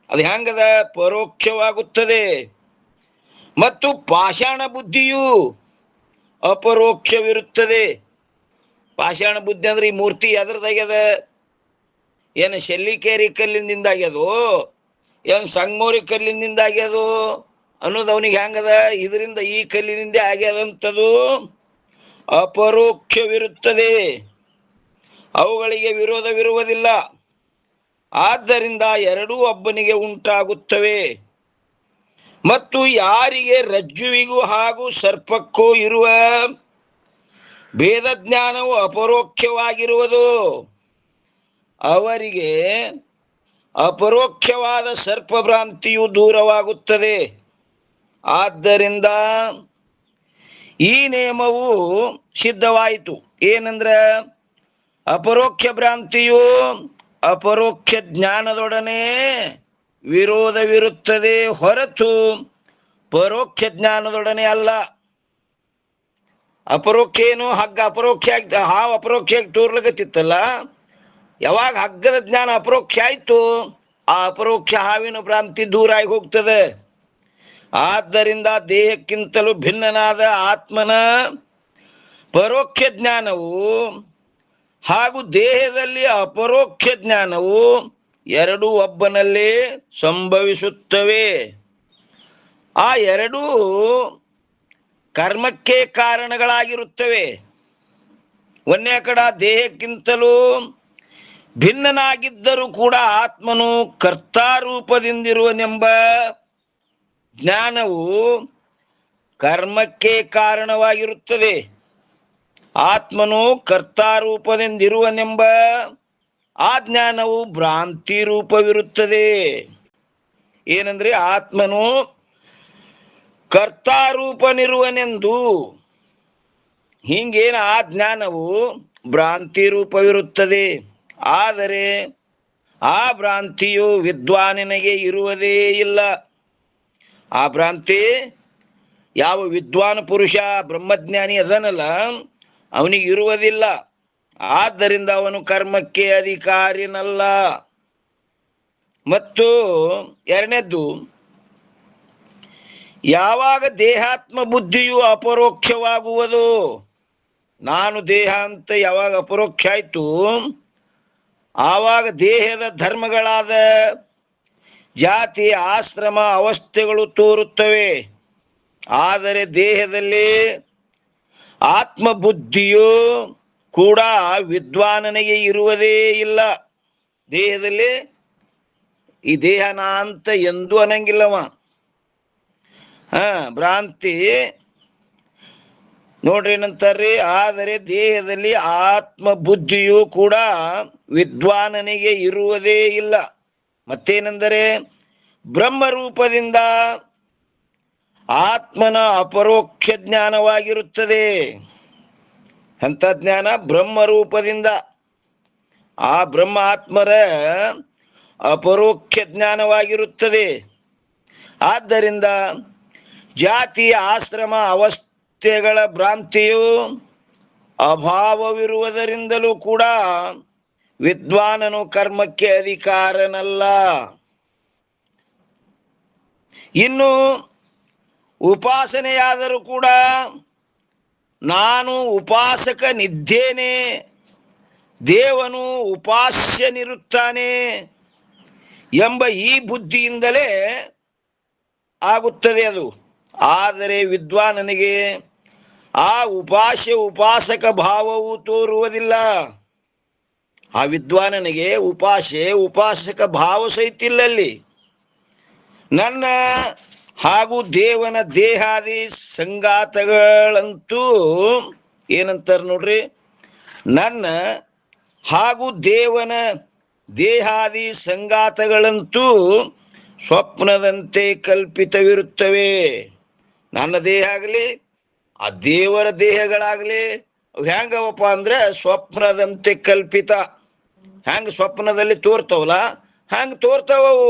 ಅದು ಹೆಂಗದ? ಪರೋಕ್ಷವಾಗುತ್ತದೆ. ಮತ್ತು ಪಾಷಾಣ ಬುದ್ಧಿಯು ಅಪರೋಕ್ಷವಿರುತ್ತದೆ. ಪಾಷಾಣ ಬುದ್ಧಿ ಅಂದ್ರೆ ಈ ಮೂರ್ತಿ ಎದ್ರದಾಗ್ಯದ? ಏನು ಶೆಲ್ಲಿಕೇರಿ ಕಲ್ಲಿನಿಂದ ಆಗ್ಯದೋ, ಏನು ಸಂಗಮೋರಿ ಕಲ್ಲಿನಿಂದ ಆಗ್ಯದೋ ಅನ್ನೋದು ಅವನಿಗೆ ಹೆಂಗದ? ಇದರಿಂದ ಈ ಕಲ್ಲಿನಿಂದ ಆಗ್ಯದಂಥದ್ದು ಅಪರೋಕ್ಷವಿರುತ್ತದೆ. ಅವುಗಳಿಗೆ ವಿರೋಧವಿರುವುದಿಲ್ಲ. ಆದ್ದರಿಂದ ಎರಡೂ ಒಬ್ಬನಿಗೆ ಉಂಟಾಗುತ್ತವೆ. ಮತ್ತು ಯಾರಿಗೆ ರಜ್ಜುವಿಗೂ ಹಾಗೂ ಸರ್ಪಕ್ಕೂ ಇರುವ ಭೇದ ಜ್ಞಾನವು ಅಪರೋಕ್ಷವಾಗಿರುವುದು, ಅವರಿಗೆ ಅಪರೋಕ್ಷವಾದ ಸರ್ಪಭ್ರಾಂತಿಯು ದೂರವಾಗುತ್ತದೆ. ಆದ್ದರಿಂದ ಈ ನಿಯಮವು ಸಿದ್ಧವಾಯಿತು. ಏನಂದ್ರೆ ಅಪರೋಕ್ಷ ಭ್ರಾಂತಿಯು ಅಪರೋಕ್ಷ ಜ್ಞಾನದೊಡನೆ ವಿರೋಧವಿರುತ್ತದೆ ಹೊರತು ಪರೋಕ್ಷ ಜ್ಞಾನದೊಡನೆ ಅಲ್ಲ. ಅಪರೋಕ್ಷ ಏನು? ಹಗ್ಗ ಅಪರೋಕ್ಷ ಹಾವು ಅಪರೋಕ್ಷ ತೋರ್ಲಕತ್ತಿತ್ತಲ್ಲ, ಯಾವಾಗ ಹಗ್ಗದ ಜ್ಞಾನ ಅಪರೋಕ್ಷ ಆಯ್ತು, ಆ ಅಪರೋಕ್ಷ ಹಾವಿನ ಭ್ರಾಂತಿ ದೂರ ಆಗಿ ಹೋಗ್ತದೆ. ಆದ್ದರಿಂದ ದೇಹಕ್ಕಿಂತಲೂ ಭಿನ್ನನಾದ ಆತ್ಮನ ಪರೋಕ್ಷ ಜ್ಞಾನವು ಹಾಗೂ ದೇಹದಲ್ಲಿ ಅಪರೋಕ್ಷ ಜ್ಞಾನವು ಎರಡೂ ಒಬ್ಬನಲ್ಲಿ ಸಂಭವಿಸುತ್ತವೆ. ಆ ಎರಡೂ ಕರ್ಮಕ್ಕೆ ಕಾರಣಗಳಾಗಿರುತ್ತವೆ. ಒಂದೇ ಕಡ ದೇಹಕ್ಕಿಂತಲೂ ಭಿನ್ನನಾಗಿದ್ದರೂ ಕೂಡ ಆತ್ಮನು ಕರ್ತಾರೂಪದಿಂದಿರುವನೆಂಬ ಜ್ಞಾನವು ಕರ್ಮಕ್ಕೆ ಕಾರಣವಾಗಿರುತ್ತದೆ. ಆತ್ಮನು ಕರ್ತಾರೂಪದಿಂದಿರುವನೆಂಬ ಆ ಜ್ಞಾನವು ಭ್ರಾಂತಿ ರೂಪವಿರುತ್ತದೆ. ಏನಂದ್ರೆ ಆತ್ಮನು ಕರ್ತಾರೂಪನಿರುವನೆಂದು ಹಿಂಗೇನ ಆ ಜ್ಞಾನವು ಭ್ರಾಂತಿ ರೂಪವಿರುತ್ತದೆ. ಆದರೆ ಆ ಭ್ರಾಂತಿಯು ವಿದ್ವಾನಿನಿಗೆ ಇರುವುದೇ ಇಲ್ಲ. ಆ ಭ್ರಾಂತಿ ಯಾವ ವಿದ್ವಾನ್ ಪುರುಷ ಬ್ರಹ್ಮಜ್ಞಾನಿ ಅದನಲ್ಲ ಅವನಿಗೆ ಇರುವುದಿಲ್ಲ. ಆದ್ದರಿಂದ ಅವನು ಕರ್ಮಕ್ಕೆ ಅಧಿಕಾರಿನಲ್ಲ. ಮತ್ತು ಎರಡನೇದ್ದು, ಯಾವಾಗ ದೇಹಾತ್ಮ ಬುದ್ಧಿಯು ಅಪರೋಕ್ಷವಾಗುವುದು, ನಾನು ದೇಹ ಅಂತ ಯಾವಾಗ ಅಪರೋಕ್ಷ ಆಯ್ತು, ಆವಾಗ ದೇಹದ ಧರ್ಮಗಳಾದ ಜಾತಿ ಆಶ್ರಮ ಅವಸ್ಥೆಗಳು ತೋರುತ್ತವೆ. ಆದರೆ ದೇಹದಲ್ಲಿ ಆತ್ಮಬುದ್ಧಿಯು ಕೂಡ ವಿದ್ವಾನನಿಗೆ ಇರುವುದೇ ಇಲ್ಲ. ದೇಹದಲ್ಲಿ ಈ ದೇಹನ ಅಂತ ಎಂದೂ ಅನ್ನಂಗಿಲ್ಲವ. ಭ್ರಾಂತಿ ನೋಡ್ರಿ ಏನಂತಾರ್ರಿ, ಆದರೆ ದೇಹದಲ್ಲಿ ಆತ್ಮಬುದ್ಧಿಯು ಕೂಡ ವಿದ್ವಾನನಿಗೆ ಇರುವುದೇ ಇಲ್ಲ. ಮತ್ತೇನೆಂದರೆ ಬ್ರಹ್ಮರೂಪದಿಂದ ಆತ್ಮನ ಅಪರೋಕ್ಷ ಜ್ಞಾನವಾಗಿರುತ್ತದೆ. ಅಂತ ಜ್ಞಾನ ಬ್ರಹ್ಮರೂಪದಿಂದ ಆ ಬ್ರಹ್ಮ ಆತ್ಮರ ಅಪರೋಕ್ಷ ಜ್ಞಾನವಾಗಿರುತ್ತದೆ. ಆದ್ದರಿಂದ ಜಾತಿ ಆಶ್ರಮ ಅವಸ್ಥೆಗಳ ಭ್ರಾಂತಿಯು ಅಭಾವವಿರುವುದರಿಂದಲೂ ಕೂಡ ವಿದ್ವಾನನು ಕರ್ಮಕ್ಕೆ ಅಧಿಕಾರನಲ್ಲ. ಇನ್ನು ಉಪಾಸನೆಯಾದರೂ ಕೂಡ ನಾನು ಉಪಾಸಕನಿದ್ದೇನೆ, ದೇವನು ಉಪಾಸ್ಯನಿರುತ್ತಾನೆ ಎಂಬ ಈ ಬುದ್ಧಿಯಿಂದಲೇ ಆಗುತ್ತದೆ ಅದು. ಆದರೆ ವಿದ್ವಾನನಿಗೆ ಆ ಉಪಾಸಕ ಭಾವವು ತೋರುವುದಿಲ್ಲ. ಆ ವಿದ್ವಾನನಿಗೆ ಉಪಾಸಕ ಭಾವ ಸಹಿತ ಇಲ್ಲಲ್ಲಿ. ನನ್ನ ಹಾಗೂ ದೇವನ ದೇಹಾದಿ ಸಂಗಾತಗಳಂತೂ ಏನಂತಾರೆ ನೋಡ್ರಿ, ನನ್ನ ಹಾಗೂ ದೇವನ ದೇಹಾದಿ ಸಂಗಾತಗಳಂತೂ ಸ್ವಪ್ನದಂತೆ ಕಲ್ಪಿತವಿರುತ್ತವೆ. ನನ್ನ ದೇಹ ಆಗಲಿ ಆ ದೇವರ ದೇಹಗಳಾಗಲಿ ಅವು ಹೆಂಗವಪ್ಪ ಅಂದ್ರೆ ಸ್ವಪ್ನದಂತೆ ಕಲ್ಪಿತ. ಹೆಂಗ ಸ್ವಪ್ನದಲ್ಲಿ ತೋರ್ತಾವಲ್ಲ ಹಂಗ ತೋರ್ತಾವವು,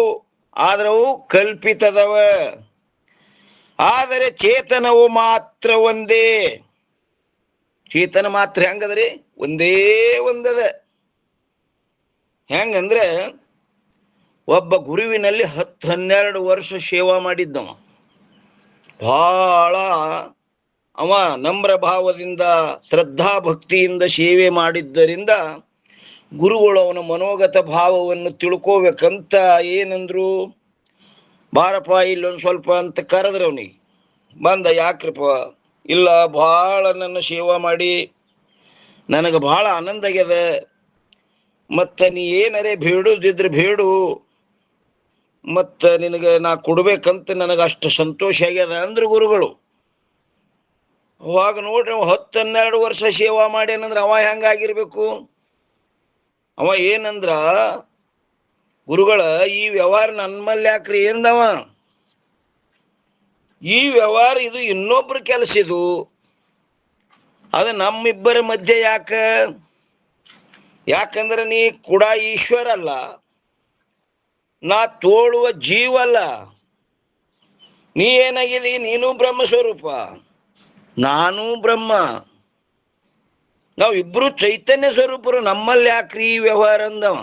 ಆದ್ರೆ ಅವು ಕಲ್ಪಿತದವ. ಆದರೆ ಚೇತನವು ಮಾತ್ರ ಒಂದೇ. ಚೇತನ ಮಾತ್ರ ಹೆಂಗದ್ರಿ? ಒಂದೇ ಒಂದದ. ಹೆಂಗಂದ್ರೆ ಒಬ್ಬ ಗುರುವಿನಲ್ಲಿ 10-12 ವರ್ಷ ಸೇವಾ ಮಾಡಿದ್ದವ. ಬಹಳ ಅವ ನಮ್ರ ಭಾವದಿಂದ ಶ್ರದ್ಧಾ ಭಕ್ತಿಯಿಂದ ಸೇವೆ ಮಾಡಿದ್ದರಿಂದ ಗುರುಗಳು ಅವನ ಮನೋಗತ ಭಾವವನ್ನು ತಿಳ್ಕೋಬೇಕಂತ ಏನಂದ್ರು, ಬಾರಪ್ಪ ಇಲ್ಲೊಂದು ಸ್ವಲ್ಪ ಅಂತ ಕರೆದ್ರು. ಅವನಿಗೆ ಬಂದ. ಯಾಕ್ರಪ್ಪ? ಇಲ್ಲ, ಭಾಳ ನನ್ನ ಸೇವಾ ಮಾಡಿ ನನಗೆ ಭಾಳ ಆನಂದ ಆಗ್ಯದ, ಮತ್ತು ನೀ ಏನರೇ ಬೇಡುದಿದ್ರೆ ಬೇಡು, ಮತ್ತು ನಿನಗೆ ನಾ ಕೊಡ್ಬೇಕಂತ ನನಗೆ ಅಷ್ಟು ಸಂತೋಷ ಆಗ್ಯದ ಅಂದ್ರು ಗುರುಗಳು. ಅವಾಗ ನೋಡ್ರಿ, 10-12 ವರ್ಷ ಸೇವಾ ಮಾಡ್ಯಾನಂದ್ರೆ ಅವ ಹೆಂಗಾಗಿರ್ಬೇಕು? ಅವ ಏನಂದ್ರ, ಗುರುಗಳ ಈ ವ್ಯವಹಾರ ನನ್ಮಲ್ಲಿ ಯಾಕ್ರಿ ಎಂದವ, ಈ ವ್ಯವಹಾರ ಇದು ಇನ್ನೊಬ್ರ ಕೆಲಸ, ಇದು ಅದು ನಮ್ಮಿಬ್ಬರ ಮಧ್ಯೆ ಯಾಕಂದ್ರೆ ನೀ ಕೂಡ ಈಶ್ವರ ಅಲ್ಲ, ನಾ ತೋಳುವ ಜೀವ ಅಲ್ಲ. ನೀ ಏನಾಗಿದೆ? ನೀನು ಬ್ರಹ್ಮ ಸ್ವರೂಪ, ನಾನು ಬ್ರಹ್ಮ, ನಾವಿಬ್ರು ಚೈತನ್ಯ ಸ್ವರೂಪರು, ನಮ್ಮಲ್ಲಿ ಯಾಕ್ರಿ ಈ ವ್ಯವಹಾರ ಅಂದವ.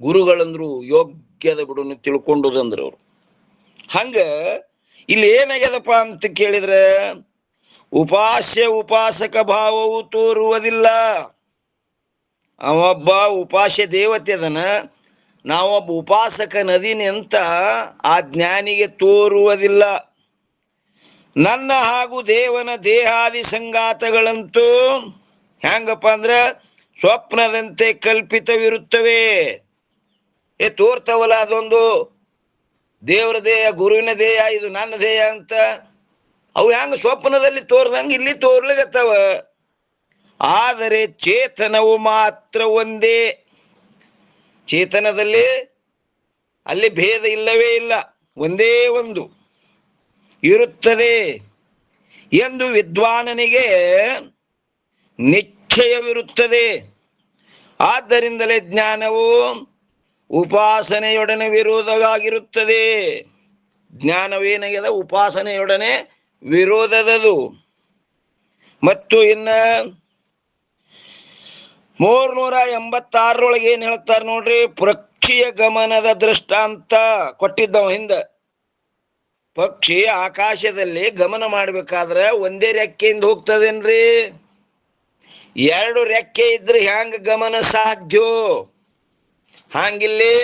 ಗುರುಗಳಂದ್ರು ಯೋಗ್ಯದ ಬಿಡು ತಿಳ್ಕೊಂಡುದಂದ್ರು ಅವ್ರು. ಹಂಗ ಇಲ್ಲಿ ಏನಾಗ್ಯದಪ್ಪ ಅಂತ ಕೇಳಿದ್ರೆ, ಉಪಾಸಕ ಭಾವವು ತೋರುವುದಿಲ್ಲ. ಅವೊಬ್ಬ ಉಪಾಸ್ಯ ದೇವತೆ ಅದನ, ನಾವೊಬ್ಬ ಉಪಾಸಕ ನದಿನಿ ಅಂತ ಆ ಜ್ಞಾನಿಗೆ ತೋರುವುದಿಲ್ಲ. ನನ್ನ ಹಾಗೂ ದೇವನ ದೇಹಾದಿ ಸಂಗಾತಗಳಂತೂ ಹೆಂಗಪ್ಪ ಅಂದ್ರೆ ಸ್ವಪ್ನದಂತೆ ಕಲ್ಪಿತವಿರುತ್ತವೆ. ತೋರ್ತವಲ್ಲ, ಅದೊಂದು ದೇವರ ದೇಹ, ಗುರುವಿನ ದೇಹ, ಇದು ನನ್ನ ದೇಹ ಅಂತ. ಅವು ಹೆಂಗ ಸ್ವಪ್ನದಲ್ಲಿ ತೋರ್ದಂಗೆ ಇಲ್ಲಿ ತೋರ್ಲಿಗತ್ತವ. ಆದರೆ ಚೇತನವು ಮಾತ್ರ ಒಂದೇ. ಚೇತನದಲ್ಲಿ ಅಲ್ಲಿ ಭೇದ ಇಲ್ಲವೇ ಇಲ್ಲ, ಒಂದೇ ಒಂದು ಇರುತ್ತದೆ ಎಂದು ವಿದ್ವಾನನಿಗೆ ನಿಶ್ಚಯವಿರುತ್ತದೆ. ಆದ್ದರಿಂದಲೇ ಜ್ಞಾನವು ಉಪಾಸನೆಯೊಡನೆ ವಿರೋಧವಾಗಿರುತ್ತದೆ. ಜ್ಞಾನವೇನಾಗ್ಯದ? ಉಪಾಸನೆಯೊಡನೆ ವಿರೋಧದದು. ಮತ್ತು ಇನ್ನ 386 ಏನ್ ಹೇಳ್ತಾರೆ ನೋಡ್ರಿ, ಪಕ್ಷಿಯ ಗಮನದ ದೃಷ್ಟಾಂತ ಕೊಟ್ಟಿದ್ದವ ಹಿಂದ. ಪಕ್ಷಿ ಆಕಾಶದಲ್ಲಿ ಗಮನ ಮಾಡ್ಬೇಕಾದ್ರೆ ಒಂದೇ ರೆಕ್ಕೆಯಿಂದ ಹೋಗ್ತದೇನ್ರಿ? 2 ರೆಕ್ಕೆ ಇದ್ರೆ ಹ್ಯಾಂಗ ಗಮನ ಸಾಧ್ಯ? ಹಾಂಗಿಲ್ಲಿ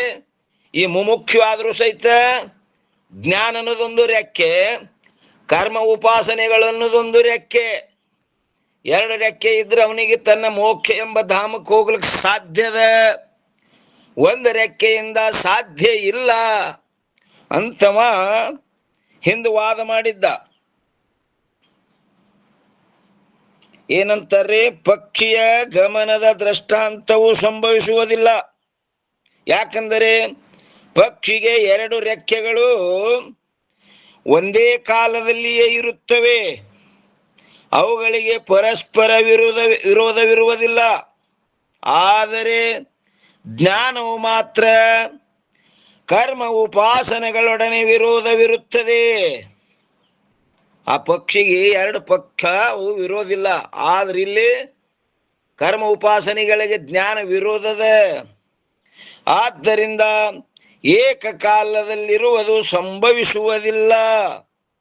ಈ ಮುಮುಕ್ಷು ಆದ್ರೂ ಸಹಿತ ಜ್ಞಾನ ಅನ್ನೋದೊಂದು ರೆಕ್ಕೆ, ಕರ್ಮ ಉಪಾಸನೆಗಳನ್ನೋದೊಂದು ರೆಕ್ಕೆ. 2 ರೆಕ್ಕೆ ಇದ್ರೆ ಅವನಿಗೆ ತನ್ನ ಮೋಕ್ಷ ಎಂಬ ಧಾಮಕ್ಕೆ ಹೋಗ್ಲಿಕ್ಕೆ ಸಾಧ್ಯದ. 1 ರೆಕ್ಕೆಯಿಂದ ಸಾಧ್ಯ ಇಲ್ಲ ಅಂತವ ಹಿಂದೆ ವಾದ ಮಾಡಿದ್ದ. ಏನಂತಾರೆ? ಪಕ್ಷಿಯ ಗಮನದ ದೃಷ್ಟಾಂತವು ಸಂಭವಿಸುವುದಿಲ್ಲ. ಯಾಕಂದರೆ ಪಕ್ಷಿಗೆ 2 ರೆಕ್ಕೆಗಳು ಒಂದೇ ಕಾಲದಲ್ಲಿಯೇ ಇರುತ್ತವೆ. ಅವುಗಳಿಗೆ ಪರಸ್ಪರ ವಿರೋಧವಿರುವುದಿಲ್ಲ. ಆದರೆ ಜ್ಞಾನವು ಮಾತ್ರ ಕರ್ಮ ಉಪಾಸನೆಗಳೊಡನೆ ವಿರೋಧವಿರುತ್ತದೆ. ಆ ಪಕ್ಷಿಗೆ 2 ಪಕ್ಷ ಅವು ವಿರೋಧಿಲ್ಲ, ಆದ್ರೆ ಇಲ್ಲಿ ಕರ್ಮ ಉಪಾಸನೆಗಳಿಗೆ ಜ್ಞಾನ ವಿರೋಧದ. ಆದ್ದರಿಂದ ಏಕಕಾಲದಲ್ಲಿರುವುದು ಸಂಭವಿಸುವುದಿಲ್ಲ.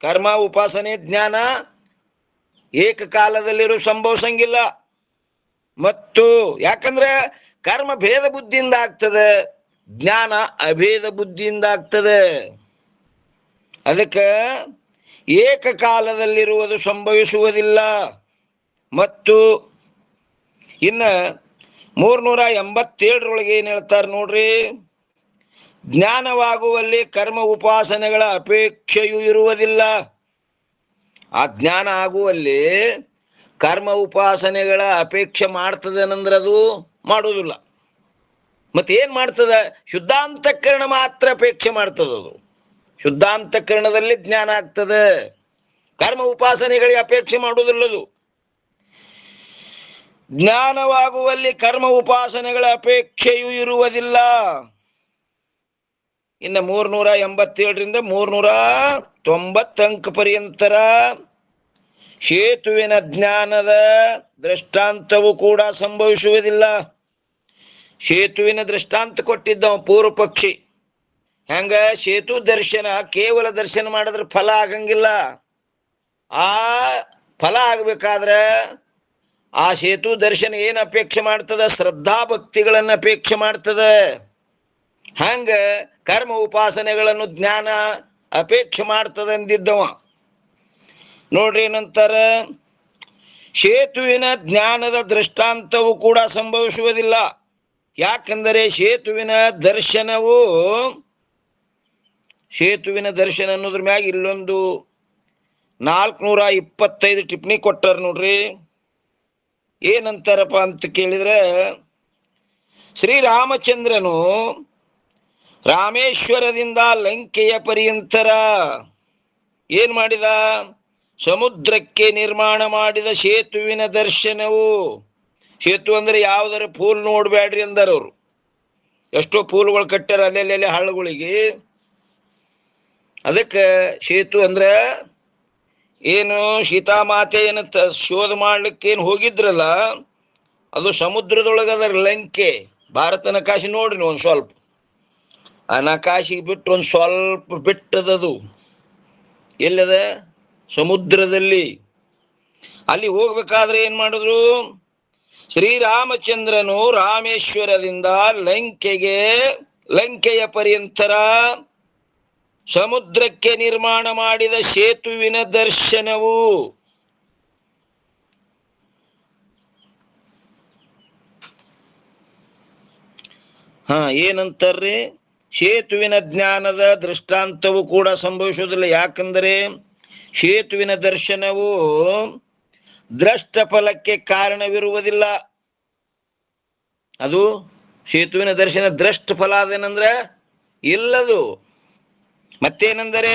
ಕರ್ಮ ಉಪಾಸನೆ ಜ್ಞಾನ ಏಕಕಾಲದಲ್ಲಿರೋ ಸಂಭವಿಸಂಗಿಲ್ಲ. ಮತ್ತು ಯಾಕಂದ್ರೆ ಕರ್ಮ ಭೇದ ಬುದ್ಧಿಯಿಂದ ಆಗ್ತದೆ, ಜ್ಞಾನ ಅಭೇದ ಬುದ್ಧಿಯಿಂದ ಆಗ್ತದೆ. ಅದಕ್ಕೆ ಏಕಕಾಲದಲ್ಲಿರುವುದು ಸಂಭವಿಸುವುದಿಲ್ಲ. ಮತ್ತು ಇನ್ನ 387 ಏನ್ ಹೇಳ್ತಾರೆ ನೋಡ್ರಿ, ಜ್ಞಾನವಾಗುವಲ್ಲಿ ಕರ್ಮ ಉಪಾಸನೆಗಳ ಅಪೇಕ್ಷೆಯೂ ಇರುವುದಿಲ್ಲ. ಆ ಜ್ಞಾನ ಆಗುವಲ್ಲಿ ಕರ್ಮ ಉಪಾಸನೆಗಳ ಅಪೇಕ್ಷೆ ಮಾಡ್ತದೇನಂದ್ರೆ ಅದು ಮಾಡೋದಿಲ್ಲ. ಮತ್ತೇನ್ ಮಾಡ್ತದ? ಶುದ್ಧಾಂತಕರಣ ಮಾತ್ರ ಅಪೇಕ್ಷೆ ಮಾಡ್ತದದು. ಶುದ್ಧಾಂತಕರಣದಲ್ಲಿ ಜ್ಞಾನ ಆಗ್ತದೆ, ಕರ್ಮ ಉಪಾಸನೆಗಳಿಗೆ ಅಪೇಕ್ಷೆ ಮಾಡುವುದಿಲ್ಲದು. ಜ್ಞಾನವಾಗುವಲ್ಲಿ ಕರ್ಮ ಉಪಾಸನೆಗಳ ಅಪೇಕ್ಷೆಯೂ ಇರುವುದಿಲ್ಲ. ಇನ್ನು 387ರಿಂದ 390 ಅಂಕ ಪರ್ಯಂತರ ಸೇತುವಿನ ಜ್ಞಾನದ ದೃಷ್ಟಾಂತವು ಕೂಡ ಸಂಭವಿಸುವುದಿಲ್ಲ. ಸೇತುವಿನ ದೃಷ್ಟಾಂತ ಕೊಟ್ಟಿದ್ದವ ಪೂರ್ವ ಪಕ್ಷಿ. ಹೆಂಗ ಸೇತು ದರ್ಶನ ಕೇವಲ ದರ್ಶನ ಮಾಡಿದ್ರೆ ಫಲ ಆಗಂಗಿಲ್ಲ. ಆ ಫಲ ಆಗ್ಬೇಕಾದ್ರೆ ಆ ಸೇತು ದರ್ಶನ ಏನ್ ಅಪೇಕ್ಷೆ ಮಾಡ್ತದ? ಶ್ರದ್ಧಾ ಭಕ್ತಿಗಳನ್ನ ಅಪೇಕ್ಷೆ ಮಾಡ್ತದ. ಹಂಗ ಕರ್ಮ ಉಪಾಸನೆಗಳನ್ನು ಜ್ಞಾನ ಅಪೇಕ್ಷೆ ಮಾಡ್ತದ ಅಂದಿದ್ದವ. ನೋಡ್ರಿ ನಂತರ ಸೇತುವಿನ ಜ್ಞಾನದ ದೃಷ್ಟಾಂತವು ಕೂಡ ಸಂಭವಿಸುವುದಿಲ್ಲ. ಯಾಕೆಂದರೆ ಸೇತುವಿನ ದರ್ಶನ ಅನ್ನೋದ್ರ ಮ್ಯಾಗ ಇಲ್ಲೊಂದು 425 ಟಿಪ್ಪಣಿ ಕೊಟ್ಟಾರ ನೋಡ್ರಿ. ಏನಂತಾರಪ್ಪ ಅಂತ ಕೇಳಿದ್ರೆ, ಶ್ರೀರಾಮಚಂದ್ರನು ರಾಮೇಶ್ವರದಿಂದ ಲಂಕೆಯ ಪರ್ಯಂತರ ಏನ್ ಮಾಡಿದ? ಸಮುದ್ರಕ್ಕೆ ನಿರ್ಮಾಣ ಮಾಡಿದ ಸೇತುವಿನ ದರ್ಶನವು. ಸೇತು ಅಂದ್ರೆ ಯಾವ್ದಾರ ಪೂಲ್ ನೋಡ್ಬೇಡ್ರಿ ಅಂದಾರ ಅವರು. ಎಷ್ಟೋ ಪೂಲ್ಗಳು ಕಟ್ಟಾರ ಅಲ್ಲೆಲ್ಲೆಲ್ಲ ಹಳ್ಳಗಳಿಗೆ. ಅದಕ್ಕೆ ಸೇತು ಅಂದ್ರ ಏನು ಸೀತಾಮಾತೆಯನ್ನು ಶೋಧ ಮಾಡ್ಲಿಕ್ಕೆ ಏನು ಹೋಗಿದ್ರಲ್ಲ, ಅದು ಸಮುದ್ರದೊಳಗದ ಲಂಕೆ. ಭಾರತ ನಕಾಶಿ ನೋಡ್ರಿ ನೀವು ಒಂದು ಸ್ವಲ್ಪ. ಆ ನಕಾಶಿಗೆ ಬಿಟ್ಟು ಒಂದು ಸ್ವಲ್ಪ ಬಿಟ್ಟದದು. ಎಲ್ಲದ? ಸಮುದ್ರದಲ್ಲಿ. ಅಲ್ಲಿ ಹೋಗ್ಬೇಕಾದ್ರೆ ಏನ್ ಮಾಡಿದ್ರು? ಶ್ರೀರಾಮಚಂದ್ರನು ರಾಮೇಶ್ವರದಿಂದ ಲಂಕೆಯ ಪರ್ಯಂತರ ಸಮುದ್ರಕ್ಕೆ ನಿರ್ಮಾಣ ಮಾಡಿದ ಸೇತುವಿನ ದರ್ಶನವು. ಏನಂತಾರ್ರಿ? ಸೇತುವಿನ ಜ್ಞಾನದ ದೃಷ್ಟಾಂತವು ಕೂಡ ಸಂಭವಿಸುವುದಿಲ್ಲ. ಯಾಕಂದರೆ ಸೇತುವಿನ ದರ್ಶನವು ದ್ರಷ್ಟ ಫಲಕ್ಕೆ ಕಾರಣವಿರುವುದಿಲ್ಲ. ಅದು ಸೇತುವಿನ ದರ್ಶನ ದ್ರಷ್ಟ ಫಲ ಅದೇನಂದ್ರೆ ಇಲ್ಲದು. ಮತ್ತೇನೆಂದರೆ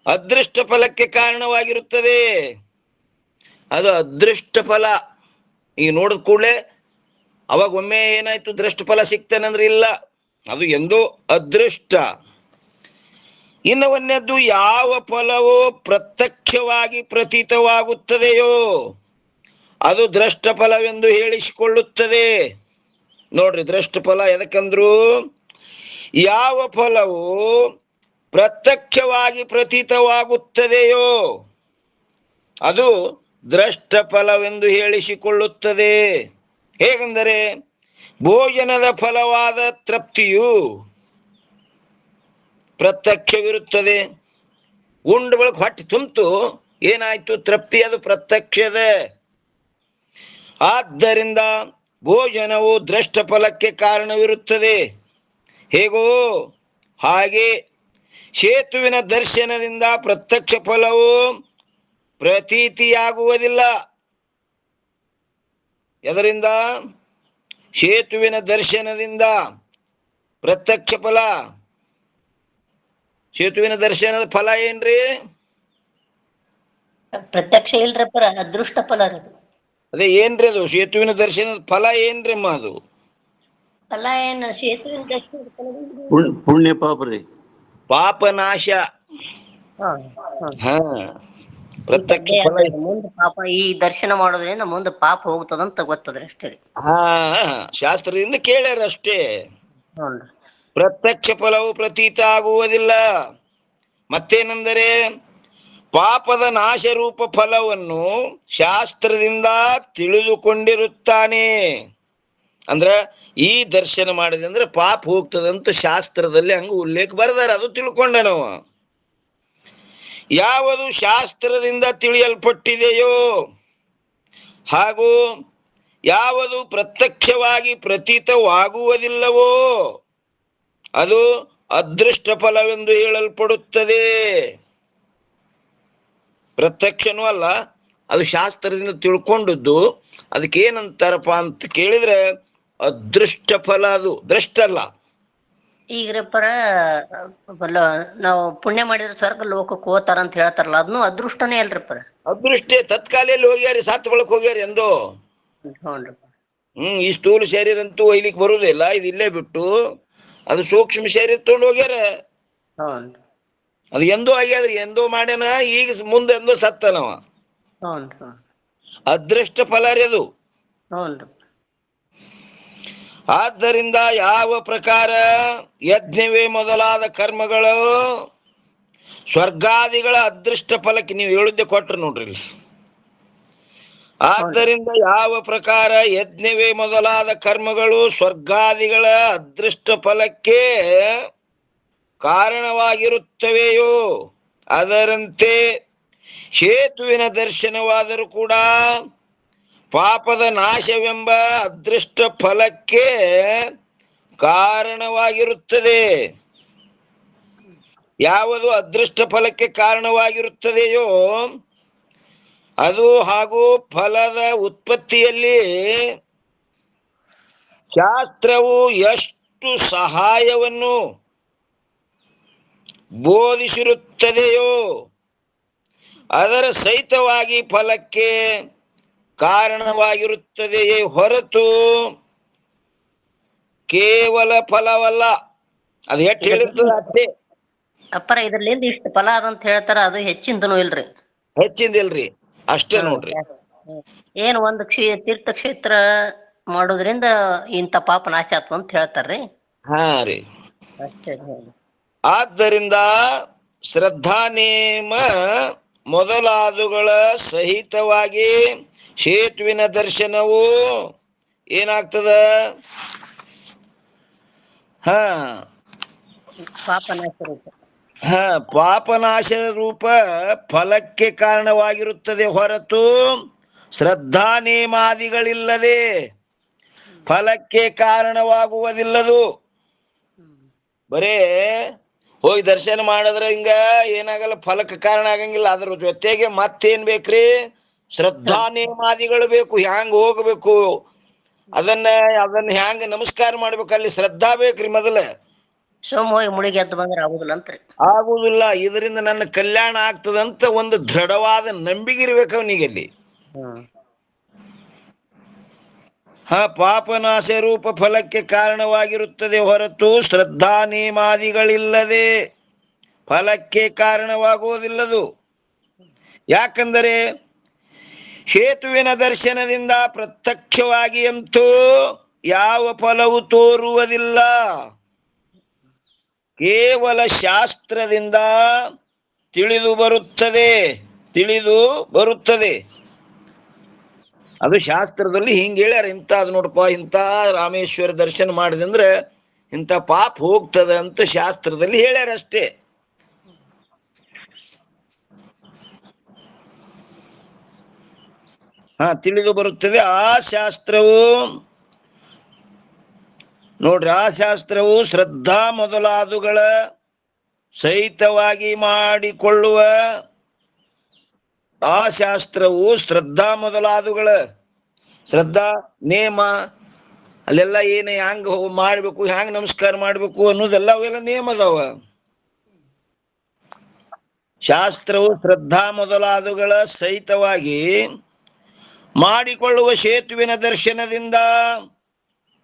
ಅದೃಷ್ಟ ಫಲಕ್ಕೆ ಕಾರಣವಾಗಿರುತ್ತದೆ. ಅದು ಅದೃಷ್ಟ ಫಲ. ಈಗ ನೋಡಿದ ಕೂಡಲೇ ಅವಾಗ ಒಮ್ಮೆ ಏನಾಯ್ತು? ದೃಷ್ಟ ಫಲ ಸಿಗ್ತಾನಂದ್ರೆ ಇಲ್ಲ, ಅದು ಎಂದೋ ಅದೃಷ್ಟ. ಇನ್ನು ಒಂದನೇದ್ದು, ಯಾವ ಫಲವು ಪ್ರತ್ಯಕ್ಷವಾಗಿ ಪ್ರತೀತವಾಗುತ್ತದೆಯೋ ಅದು ದೃಷ್ಟ ಫಲವೆಂದು ಹೇಳಿಸಿಕೊಳ್ಳುತ್ತದೆ. ನೋಡ್ರಿ, ದೃಷ್ಟ ಫಲ ಎದಕ್ಕಂದ್ರು, ಯಾವ ಫಲವು ಪ್ರತ್ಯಕ್ಷವಾಗಿ ಪ್ರತೀತವಾಗುತ್ತದೆಯೋ ಅದು ದೃಷ್ಟ ಫಲವೆಂದು ಹೇಳಿಸಿಕೊಳ್ಳುತ್ತದೆ. ಹೇಗೆಂದರೆ ಭೋಜನದ ಫಲವಾದ ತೃಪ್ತಿಯು ಪ್ರತ್ಯಕ್ಷವಿರುತ್ತದೆ. ಉಂಡ ಬಳಿಕ ಹೊಟ್ಟೆ ತುಂಬಿತು, ಏನಾಯ್ತು? ತೃಪ್ತಿ. ಅದು ಪ್ರತ್ಯಕ್ಷದ. ಆದ್ದರಿಂದ ಭೋಜನವು ದೃಷ್ಟ ಫಲಕ್ಕೆ ಕಾರಣವಿರುತ್ತದೆ. ಹೇಗೋ ಹಾಗೆ ಸೇತುವಿನ ದರ್ಶನದಿಂದ ಪ್ರತ್ಯಕ್ಷ ಫಲವು ಪ್ರತೀತಿಯಾಗುವುದಿಲ್ಲ. ಎದರಿಂದ? ಸೇತುವಿನ ದರ್ಶನದಿಂದ ಪ್ರತ್ಯಕ್ಷ ಫಲ. ಸೇತುವಿನ ದರ್ಶನದ ಫಲ ಏನ್ರಿ? ಪ್ರತ್ಯಕ್ಷ ಇಲ್ರಪ್ಪ, ಅದೃಷ್ಟ ಫಲ ರೀ. ಅದೇ ಏನ್ರಿ ಅದು? ಸೇತುವಿನ ದರ್ಶನದ ಫಲ ಏನ್ರಿ ಅಮ್ಮ? ಅದು ಫಲ ಏನು? ಸೇತುವಿನ ದರ್ಶನದ ಫಲ ಪುಣ್ಯ ಪಾಪ ರೀ, ಪಾಪನಾಶ. ಪ್ರತ್ಯಕ್ಷ ಫಲ. ಮುಂದೆ ಪಾಪ ಈ ದರ್ಶನ ಮಾಡೋದ್ರಿಂದ ಮುಂದೆ ಪಾಪ ಹೋಗ್ತದಂತ ಗೊತ್ತದ್ರಿ ಅಷ್ಟೇ ರೀ. ಶಾಸ್ತ್ರದಿಂದ ಕೇಳ್ಯಾರ ಅಷ್ಟೇ. ಹ್ಞೂನ್ರಿ. ಪ್ರತ್ಯಕ್ಷ ಫಲವು ಪ್ರತೀತ ಆಗುವುದಿಲ್ಲ. ಮತ್ತೇನೆಂದರೆ ಪಾಪದ ನಾಶರೂಪ ಫಲವನ್ನು ಶಾಸ್ತ್ರದಿಂದ ತಿಳಿದುಕೊಂಡಿರುತ್ತಾನೆ. ಅಂದ್ರ ಈ ದರ್ಶನ ಮಾಡಿದೆ ಅಂದ್ರೆ ಪಾಪ ಹೋಗ್ತದಂತ ಶಾಸ್ತ್ರದಲ್ಲಿ ಹಂಗ ಉಲ್ಲೇಖ ಬರ್ದಾರ. ಅದು ತಿಳ್ಕೊಂಡ ನಾವು. ಯಾವುದು ಶಾಸ್ತ್ರದಿಂದ ತಿಳಿಯಲ್ಪಟ್ಟಿದೆಯೋ ಹಾಗೂ ಯಾವುದು ಪ್ರತ್ಯಕ್ಷವಾಗಿ ಪ್ರತೀತವಾಗುವುದಿಲ್ಲವೋ ಅದು ಅದೃಷ್ಟ ಫಲವೆಂದು ಹೇಳಲ್ಪಡುತ್ತದೆ. ಪ್ರತ್ಯಕ್ಷನೂ ಅಲ್ಲ, ಅದು ಶಾಸ್ತ್ರದಿಂದ ತಿಳ್ಕೊಂಡದ್ದು. ಅದಕ್ಕೇನಂತಾರಪ್ಪ ಅಂತ ಕೇಳಿದ್ರೆ ಅದೃಷ್ಟ ಫಲ. ಅದು ದೃಷ್ಟ ಅಲ್ಲ. ಈಗ್ರಪ್ಪರ ನಾವು ಪುಣ್ಯ ಮಾಡಿದ್ರೆ ಸ್ವರ್ಗ ಲೋಕಕ್ಕೆ ಹೋತಾರ ಅಂತ ಹೇಳ್ತಾರಲ್ಲ, ಅದನ್ನು ಅದೃಷ್ಟನೇ ಅಲ್ರಪ್ಪರ? ಅದೃಷ್ಟೇ. ತತ್ಕಾಲಿಯಲ್ಲಿ ಹೋಗ್ಯಾರಿ, ಸಾತ್ ಬಳಕ್ ಹೋಗ್ಯಾರಿ ಎಂದೋ. ಹ್ಞೂನ್ರಪ್ಪ. ಈ ಸ್ಥೂಲ ಶರೀರ ಅಂತೂ ಒಯ್ಲಿಕ್ಕೆ ಬರುವುದಿಲ್ಲ. ಇದು ಇಲ್ಲೇ ಬಿಟ್ಟು ಅದು ಸೂಕ್ಷ್ಮ ಶರೀರ ತಗೊಂಡು ಹೋಗ್ಯಾರ. ಹೌನ್ರಿ ಅದು ಎಂದೋ ಆಗ್ಯಾದ್ರಿ, ಎಂದೋ ಮಾಡ್ಯಾನ, ಈಗ ಮುಂದೆ ಎಂದೋ ಸತ್ತನವ. ಹೌನ್ರಿ ಅದೃಷ್ಟ ಫಲ ರೀ ಅದು. ಹೌನ್ರಿ ಆದ್ದರಿಂದ ಯಾವ ಪ್ರಕಾರ ಯಜ್ಞವೇ ಮೊದಲಾದ ಕರ್ಮಗಳು ಸ್ವರ್ಗಾದಿಗಳ ಅದೃಷ್ಟ ಫಲಕ್ಕೆ ನೀವು ಹೇಳಿದ್ದೆ ಕೊಟ್ರು ನೋಡ್ರಿ ಇಲ್ಲಿ. ಆದ್ದರಿಂದ ಯಾವ ಪ್ರಕಾರ ಯಜ್ಞವೇ ಮೊದಲಾದ ಕರ್ಮಗಳು ಸ್ವರ್ಗಾದಿಗಳ ಅದೃಷ್ಟ ಫಲಕ್ಕೆ ಕಾರಣವಾಗಿರುತ್ತವೆಯೋ ಅದರಂತೆ ಹೇತುವಿನ ದರ್ಶನವಾದರೂ ಕೂಡ ಪಾಪದ ನಾಶವೆಂಬ ಅದೃಷ್ಟ ಫಲಕ್ಕೆ ಕಾರಣವಾಗಿರುತ್ತದೆ. ಯಾವುದು ಅದೃಷ್ಟ ಫಲಕ್ಕೆ ಕಾರಣವಾಗಿರುತ್ತದೆಯೋ ಅದು ಹಾಗೂ ಫಲದ ಉತ್ಪತ್ತಿಯಲ್ಲಿ ಶಾಸ್ತ್ರವು ಎಷ್ಟು ಸಹಾಯವನ್ನು ಬೋಧಿಸಿರುತ್ತದೆಯೋ ಅದರ ಸಹಿತವಾಗಿ ಫಲಕ್ಕೆ ಕಾರಣವಾಗಿರುತ್ತದೆಯೇ ಹೊರತು ಕೇವಲ ಫಲವಲ್ಲ. ಅದು ಎಷ್ಟು ಹೇಳಿರ್ತದೆ ಅಷ್ಟೇ. ಅಪ್ಪರ ಇದ್ರಲ್ಲಿಂದ ಇಷ್ಟು ಫಲ ಅದಂತ ಹೇಳ್ತಾರ, ಅದು ಹೆಚ್ಚಿಂದನೂ ಇಲ್ರಿ, ಹೆಚ್ಚಿಂದಿಲ್ರಿ, ಅಷ್ಟೇ ನೋಡ್ರಿ. ಏನ್ ಒಂದು ತೀರ್ಥ ಕ್ಷೇತ್ರ ಮಾಡೋದ್ರಿಂದ ಇಂಥ ಪಾಪ ನಾಶ ಆತು ಅಂತ ಹೇಳ್ತಾರ್ರಿ. ಹಾ ರೀ. ಅಷ್ಟೇ. ಆದ್ದರಿಂದ ಶ್ರದ್ಧಾ ನೇಮ ಮೊದಲಾದುಗಳ ಸಹಿತವಾಗಿ ಹೇತುವಿನ ದರ್ಶನವು ಏನಾಗ್ತದ? ಹಾ ಪಾಪನಾಶ ರೂಪ. ಹಾ, ಪಾಪನಾಶ ರೂಪ ಫಲಕ್ಕೆ ಕಾರಣವಾಗಿರುತ್ತದೆ ಹೊರತು ಶ್ರದ್ಧಾ ನೇಮಾದಿಗಳಿಲ್ಲದೆ ಫಲಕ್ಕೆ ಕಾರಣವಾಗುವುದಿಲ್ಲದು. ಬರೇ ಹೋಗಿ ದರ್ಶನ ಮಾಡಿದ್ರೆ ಹಿಂಗ ಏನಾಗಲ್ಲ, ಫಲಕ್ಕೆ ಕಾರಣ ಆಗಂಗಿಲ್ಲ. ಅದ್ರ ಜೊತೆಗೆ ಮತ್ತೇನ್ ಬೇಕ್ರಿ? ಶ್ರದ್ಧಾ ನೇಮಾದಿಗಳು ಬೇಕು. ಹ್ಯಾಂಗ ಹೋಗ್ಬೇಕು, ಅದನ್ನ ಹ್ಯಾಂಗ ನಮಸ್ಕಾರ ಮಾಡ್ಬೇಕು, ಅಲ್ಲಿ ಶ್ರದ್ಧಾ ಬೇಕ್ರಿ ಮೊದಲ. ಸೋಮ ಹೋಗಿ ಮುಳಿಗೆ ಎದ್ದು ಬಂದ್ರೆ ಆಗುದಿಲ್ಲ ಅಂತ್ರಿ. ಆಗುದಿಲ್ಲ. ಇದರಿಂದ ನನ್ನ ಕಲ್ಯಾಣ ಆಗ್ತದಂತ ಒಂದು ದೃಢವಾದ ನಂಬಿಕೆ ಇರ್ಬೇಕು ಅವನಿಗೆ ಅಲ್ಲಿ. ಪಾಪನಾಶ ರೂಪ ಫಲಕ್ಕೆ ಕಾರಣವಾಗಿರುತ್ತದೆ ಹೊರತು ಶ್ರದ್ಧಾ ನೇಮಾದಿಗಳಿಲ್ಲದೆ ಫಲಕ್ಕೆ ಕಾರಣವಾಗುವುದಿಲ್ಲದು. ಯಾಕಂದರೆ ಹೇತುವಿನ ದರ್ಶನದಿಂದ ಪ್ರತ್ಯಕ್ಷವಾಗಿ ಅಂತೂ ಯಾವ ಫಲವು ತೋರುವುದಿಲ್ಲ. ಕೇವಲ ಶಾಸ್ತ್ರದಿಂದ ತಿಳಿದು ಬರುತ್ತದೆ. ಅದು ಶಾಸ್ತ್ರದಲ್ಲಿ ಹಿಂಗೆ ಹೇಳ್ಯಾರ, ಇಂಥ ಅದು ನೋಡಪ್ಪ, ಇಂಥ ರಾಮೇಶ್ವರ ದರ್ಶನ ಮಾಡಿದಂದ್ರೆ ಇಂಥ ಪಾಪ ಹೋಗ್ತದ ಅಂತ ಶಾಸ್ತ್ರದಲ್ಲಿ ಹೇಳ್ಯಾರ ಅಷ್ಟೇ. ತಿಳಿದು ಬರುತ್ತದೆ. ಆ ಶಾಸ್ತ್ರವು ನೋಡ್ರಿ, ಆ ಶಾಸ್ತ್ರವು ಶ್ರದ್ಧಾ ಮೊದಲಾದುಗಳ ಸಹಿತವಾಗಿ ಮಾಡಿಕೊಳ್ಳುವ ಆ ಶಾಸ್ತ್ರವು ಶ್ರದ್ಧಾ ಮೊದಲಾದುಗಳ ಶ್ರದ್ಧಾ ನೇಮ ಅಲ್ಲೆಲ್ಲ ಏನು ಹ್ಯಾಂಗ ಮಾಡ್ಬೇಕು, ಹ್ಯಾಂಗ ನಮಸ್ಕಾರ ಮಾಡ್ಬೇಕು ಅನ್ನೋದೆಲ್ಲ ಅವೆಲ್ಲ ನೇಮ ಅದಾವ. ಶಾಸ್ತ್ರವು ಶ್ರದ್ಧಾ ಮೊದಲಾದುಗಳ ಸಹಿತವಾಗಿ ಮಾಡಿಕೊಳ್ಳುವ ಹೇತುವಿನ ದರ್ಶನದಿಂದ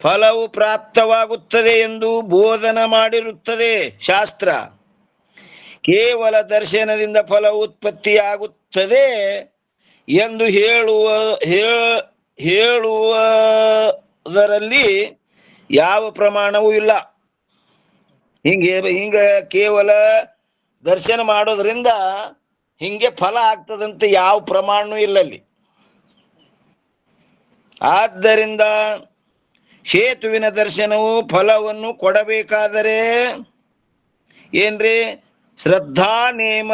ಫಲವು ಪ್ರಾಪ್ತವಾಗುತ್ತದೆ ಎಂದು ಬೋಧನ ಮಾಡಿರುತ್ತದೆ ಶಾಸ್ತ್ರ. ಕೇವಲ ದರ್ಶನದಿಂದ ಫಲ ಉತ್ಪತ್ತಿಯಾಗುತ್ತದೆ ಎಂದು ಹೇಳುವುದರಲ್ಲಿ ಯಾವ ಪ್ರಮಾಣವೂ ಇಲ್ಲ. ಹಿಂಗ ಕೇವಲ ದರ್ಶನ ಮಾಡೋದ್ರಿಂದ ಹಿಂಗೆ ಫಲ ಆಗ್ತದಂತೆ ಯಾವ ಪ್ರಮಾಣವೂ ಇಲ್ಲಲ್ಲಿ. ಆದ್ದರಿಂದ ಹೇತುವಿನ ದರ್ಶನವು ಫಲವನ್ನು ಕೊಡಬೇಕಾದರೆ ಏನ್ರಿ? ಶ್ರದ್ಧಾ ನೇಮ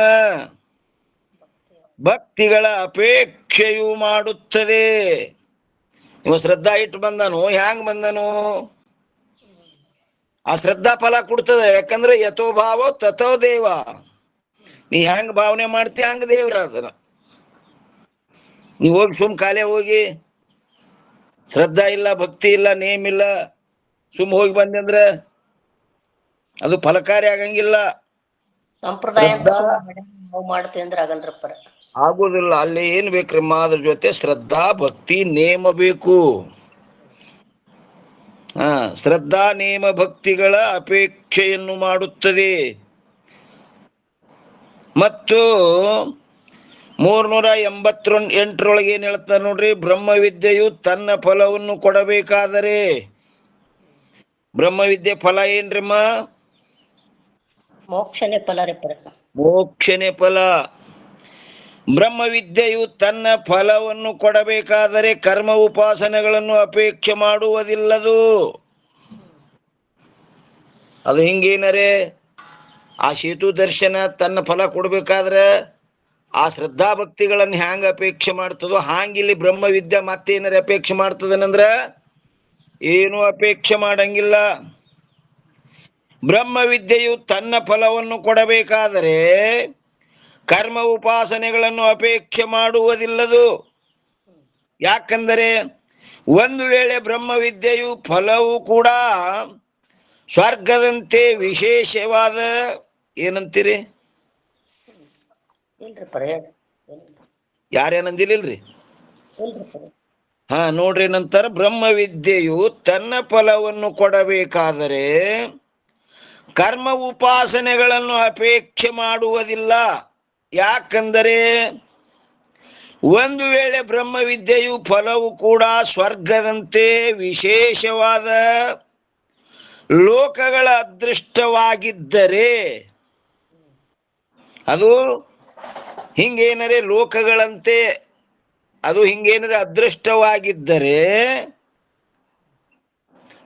ಭಕ್ತಿಗಳ ಅಪೇಕ್ಷೆಯು ಮಾಡುತ್ತದೆ. ಇವ ಶ್ರದ್ಧಾ ಇಟ್ಟು ಬಂದನು, ಹ್ಯಾಂಗ ಬಂದನು? ಆ ಶ್ರದ್ಧಾ ಫಲ ಕೊಡ್ತದೆ. ಯಾಕಂದ್ರೆ ಯಥೋ ಭಾವ ತಥೋ ದೇವ. ನೀ ಹೆಂಗ್ ಭಾವನೆ ಮಾಡ್ತಿ ಹಂಗ ದೇವ್ರ ಅದನ್ನ. ನೀ ಹೋಗಿ ಖಾಲಿ ಹೋಗಿ ಶ್ರದ್ಧಾ ಇಲ್ಲ, ಭಕ್ತಿ ಇಲ್ಲ, ನೇಮ್ ಇಲ್ಲ, ಹೋಗಿ ಬಂದೆ ಅಂದ್ರೆ ಅದು ಫಲಕಾರಿ ಆಗಂಗಿಲ್ಲ. ಸಂಪ್ರದಾಯ ಮಾಡ್ತೀವಿ ಅಂದ್ರೆ ಆಗಲ್ರಪ್ಪ, ಆಗುದಿಲ್ಲ. ಅಲ್ಲಿ ಏನ್ ಬೇಕ್ರಮ್ಮ? ಅದ್ರ ಜೊತೆ ಶ್ರದ್ಧಾ ಭಕ್ತಿ ನೇಮ ಬೇಕು. ಶ್ರದ್ಧಾ ನೇಮ ಭಕ್ತಿಗಳ ಅಪೇಕ್ಷೆಯನ್ನು ಮಾಡುತ್ತದೆ. ಮತ್ತು 388 ಏನ್ ಹೇಳ್ತಾರೆ ನೋಡ್ರಿ, ಬ್ರಹ್ಮವಿದ್ಯೆಯು ತನ್ನ ಫಲವನ್ನು ಕೊಡಬೇಕಾದರೆ, ಬ್ರಹ್ಮವಿದ್ಯೆ ಫಲ ಏನ್ರಿಮ್ಮ? ಮೋಕ್ಷನೇ ಫಲ ರೀ ಪರ. ಮೋಕ್ಷನೇ ಫಲ. ಬ್ರಹ್ಮವಿದ್ಯೆಯು ತನ್ನ ಫಲವನ್ನು ಕೊಡಬೇಕಾದರೆ ಕರ್ಮ ಉಪಾಸನೆಗಳನ್ನು ಅಪೇಕ್ಷೆ ಮಾಡುವುದಿಲ್ಲದು. ಅದು ಹಿಂಗೇನರೇ ಆ ಸೇತು ದರ್ಶನ ತನ್ನ ಫಲ ಕೊಡ್ಬೇಕಾದ್ರೆ ಆ ಶ್ರದ್ಧಾ ಭಕ್ತಿಗಳನ್ನು ಹ್ಯಾಂಗ ಅಪೇಕ್ಷೆ ಮಾಡ್ತದೋ ಹಾಂಗಿಲ್ಲಿ ಬ್ರಹ್ಮವಿದ್ಯೆ ಮತ್ತೇನಾರ ಅಪೇಕ್ಷೆ ಮಾಡ್ತದನಂದ್ರ ಏನು ಅಪೇಕ್ಷೆ ಮಾಡಂಗಿಲ್ಲ. ಬ್ರಹ್ಮವಿದ್ಯೆಯು ತನ್ನ ಫಲವನ್ನು ಕೊಡಬೇಕಾದರೆ ಕರ್ಮ ಉಪಾಸನೆಗಳನ್ನು ಅಪೇಕ್ಷೆ ಮಾಡುವುದಿಲ್ಲದು. ಯಾಕಂದರೆ ಒಂದು ವೇಳೆ ಬ್ರಹ್ಮವಿದ್ಯೆಯು ಫಲವು ಕೂಡ ಸ್ವರ್ಗದಂತೆ ವಿಶೇಷವಾದ, ಏನಂತೀರಿ? ಇಲ್ರಿ ಪರ, ಯಾರೇನಂದಿಲ್ಲಲ್ರಿ? ಇಲ್ರಿ ಪರ. ಹಾ ನೋಡ್ರಿ, ನಂತರ ಬ್ರಹ್ಮವಿದ್ಯೆಯು ತನ್ನ ಫಲವನ್ನು ಕೊಡಬೇಕಾದರೆ ಕರ್ಮ ಉಪಾಸನೆಗಳನ್ನು ಅಪೇಕ್ಷೆ ಮಾಡುವುದಿಲ್ಲ. ಯಾಕಂದರೆ ಒಂದು ವೇಳೆ ಬ್ರಹ್ಮವಿದ್ಯೆಯು ಫಲವು ಕೂಡ ಸ್ವರ್ಗದಂತೆ ವಿಶೇಷವಾದ ಲೋಕಗಳ ಅದೃಷ್ಟವಾಗಿದ್ದರೆ, ಅದು ಹಿಂಗೇನರೇ ಲೋಕಗಳಂತೆ ಅದು ಹಿಂಗೇನರೇ ಅದೃಷ್ಟವಾಗಿದ್ದರೆ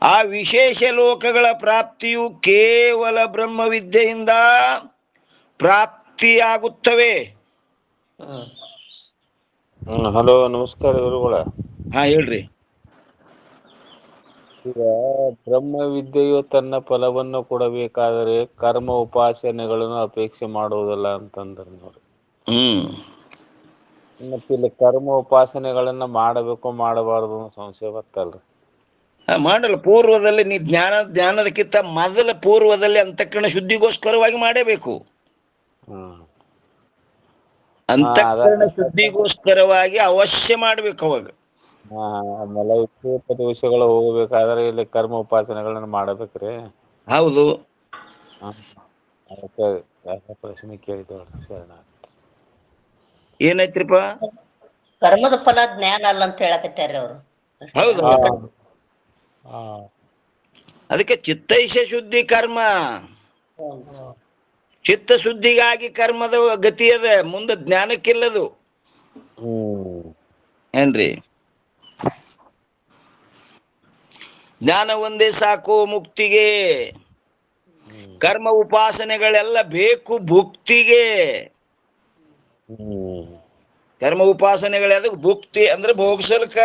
ಆ ವಿಶೇಷ ಲೋಕಗಳ ಪ್ರಾಪ್ತಿಯು ಕೇವಲ ಬ್ರಹ್ಮವಿದ್ಯೆಯಿಂದ ಪ್ರಾಪ್ತಿಯಾಗುತ್ತವೆ. ಹಲೋ, ನಮಸ್ಕಾರ ಗುರುಗಳ. ಹಾ ಹೇಳ್ರಿ. ಈಗ ಬ್ರಹ್ಮವಿದ್ಯೆಯು ತನ್ನ ಫಲವನ್ನು ಕೊಡಬೇಕಾದರೆ ಕರ್ಮ ಉಪಾಸನೆಗಳನ್ನು ಅಪೇಕ್ಷೆ ಮಾಡುವುದಿಲ್ಲ ಅಂತಂದ್ರೆ ನೋಡ್ರಿ. ಮತ್ತೆ ಇಲ್ಲಿ ಕರ್ಮ ಉಪಾಸನೆಗಳನ್ನ ಮಾಡಬೇಕು ಮಾಡಬಾರ್ದು ಅನ್ನೋ ಸಂಶಯ ಬರ್ತಲ್ರಿ. ಮಾಡಲ್ಲ. ಪೂರ್ವದಲ್ಲಿ ನೀ ಜ್ಞಾನದಕ್ಕಿಂತ ಮೊದಲ ಪೂರ್ವದಲ್ಲಿ ಅಂತಃಕರಣ ಶುದ್ಧಿಗೋಸ್ಕರವಾಗಿ ಮಾಡಬೇಕು. ಅಂತಃಕರಣ ಶುದ್ಧಿಗೋಸ್ಕರವಾಗಿ ಅವಶ್ಯ ಮಾಡ್ಬೇಕು ಅವಾಗ. ಆಮೇಲೆ ವಿಪರೀತ ದೋಷಗಳು ಹೋಗಬೇಕಾದ್ರೆ ಇಲ್ಲಿ ಕರ್ಮ ಉಪಾಸನೆಗಳನ್ನ ಮಾಡಬೇಕ್ರಿ. ಹೌದು. ಅದಕ್ಕೆ ಪ್ರಶ್ನೆ ಕೇಳಿದವ್ರಿ ಶರಣ. ಏನೈತ್ರಿಪ್ಪ? ಕರ್ಮದ ಫಲ ಜ್ಞಾನ ಅಲ್ಲ ಅಂತ ಹೇಳಕತ್ತಾರ್ರಿ ಅವ್ರು. ಹೌದು. ಅದಕ್ಕೆ ಚಿತ್ತೈಷ ಶುದ್ಧಿ ಕರ್ಮ, ಚಿತ್ತ ಶುದ್ಧಿಗಾಗಿ ಕರ್ಮದ ಗತಿ ಅದ, ಮುಂದೆ ಜ್ಞಾನಕ್ಕಿಲ್ಲದು. ಏನ್ರಿ? ಜ್ಞಾನ ಒಂದೇ ಸಾಕು ಮುಕ್ತಿಗೆ. ಕರ್ಮ ಉಪಾಸನೆಗಳೆಲ್ಲ ಬೇಕು ಭುಕ್ತಿಗೆ. ಕರ್ಮ ಉಪಾಸನೆಗಳೆಲ್ಲ ಭುಕ್ತಿ ಅಂದ್ರೆ ಭೋಗಸಲ್ಕ,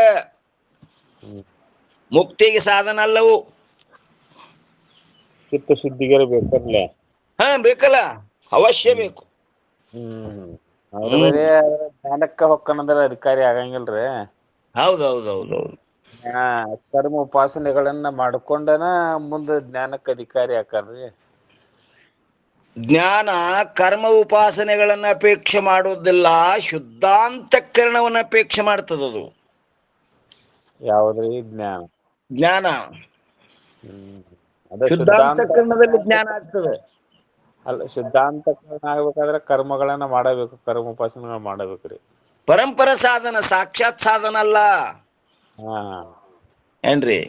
ಮುಕ್ತಿಗೆ ಸಾಧನ ಅಲ್ಲವು. ಚಿತ್ತ ಶುದ್ಧಿಗೆ ಬೇಕಲ್ಲ. ಹಾ ಬೇಕಲ್ಲ, ಅವಶ್ಯ ಬೇಕು. ಜ್ಞಾನಕ್ಕ ಹೊಕ್ಕನಂದ್ರ ಅಧಿಕಾರಿ ಆಗಂಗಿಲ್ರಿ. ಹೌದೌದೌದೌದು. ಕರ್ಮ ಉಪಾಸನೆಗಳನ್ನ ಮಾಡ್ಕೊಂಡನ ಮುಂದೆ ಜ್ಞಾನಕ್ಕೆ ಅಧಿಕಾರಿ ಆಕಾರ್ರಿ. ಜ್ಞಾನ ಕರ್ಮ ಉಪಾಸನೆಗಳನ್ನ ಅಪೇಕ್ಷೆ ಮಾಡುವುದಿಲ್ಲ, ಶುದ್ಧಾಂತಃಕರಣವನ್ನ ಅಪೇಕ್ಷೆ ಮಾಡ್ತದದು. ಯಾವ್ದ್ರಿ? ಜ್ಞಾನ. ಜ್ಞಾನ ಶುದ್ಧಾಂತಃಕರಣದಲ್ಲಿ ಜ್ಞಾನ ಆಗ್ತದೆ. ಅಲ್ಲ, ಶುದ್ಧಾಂತಃಕರಣ ಆಗ್ಬೇಕಾದ್ರೆ ಕರ್ಮಗಳನ್ನ ಮಾಡಬೇಕು, ಕರ್ಮ ಉಪಾಸನೆಗಳನ್ನ ಮಾಡಬೇಕ್ರಿ. ಪರಂಪರ ಸಾಧನ, ಸಾಕ್ಷಾತ್ ಸಾಧನ ಅಲ್ಲ. ಏನ್ರಿ?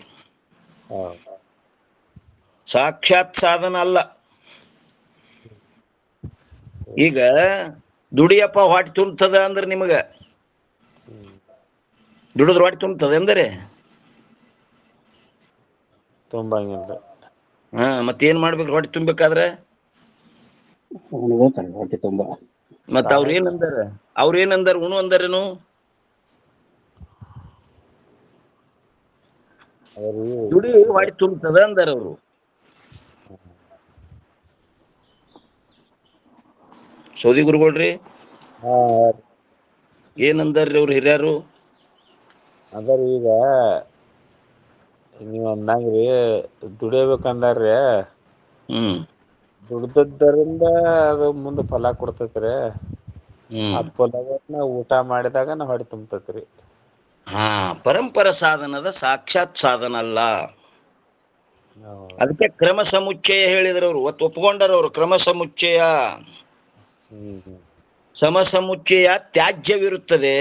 ಸಾಕ್ಷಾತ್ ಸಾಧನ ಅಲ್ಲ. ಈಗ ದುಡಿಯಪ್ಪ ಹೊಟ್ಟೆ ತುಂಬತದ ಅಂದ್ರೆ ನಿಮಗ ದುಡಿದ್ರ ಹೊಟ್ಟೆ ತುಂಬತದೆ ಅಂದರೆ ತುಂಬಂಗಿಲ್ಲ. ಮತ್ತೇನ್ ಮಾಡ್ಬೇಕು ಹೊಟ್ಟೆ ತುಂಬಬೇಕಾದ್ರೆ? ಹೊಟ್ಟೆ ತುಂಬ. ಮತ್ತ ಅವ್ರೇನಂದಾರ ಉಣು ಅಂದಾರೇನು? ದುಡಿ ಹೊಟ್ಟೆ ತುಂಬತದ ಅಂದಾರ ಅವರು. ಸೌದಿ ಗುರುಗಳ್ರಿ ಏನಂದಾರ್ರಿ ಅವ್ರು ಹಿರಿಯರು? ಅದರ ಈಗ ನೀವ್ ಅಂದಂಗ್ರಿ ದುಡಿಬೇಕಂದಾರ್ರಿ. ದುಡ್ದದ್ದರಿಂದ ಅದು ಮುಂದೆ ಫಲ ಕೊಡ್ತೈತ್ರಿ. ಆ ಫಲವನ್ನ ಊಟ ಮಾಡಿದಾಗ ನಾವು ಹೊಟ್ಟೆ ತುಂಬತೈತ್ರಿ. ಪರಂಪರ ಸಾಧನದ ಸಾಕ್ಷಾತ್ ಸಾಧನ ಅಲ್ಲ. ಅದಕ್ಕೆ ಕ್ರಮ ಸಮುಚ್ಚಯ ಹೇಳಿದ್ರು ಅವರು. ಒಪ್ಕೊಂಡಾರ ಅವರು ಕ್ರಮ ಸಮುಚ್ಚಯ. ಸಮ ಸಮುಚ್ಚಯ ತ್ಯಾಜ್ಯವಿರುತ್ತದೆ,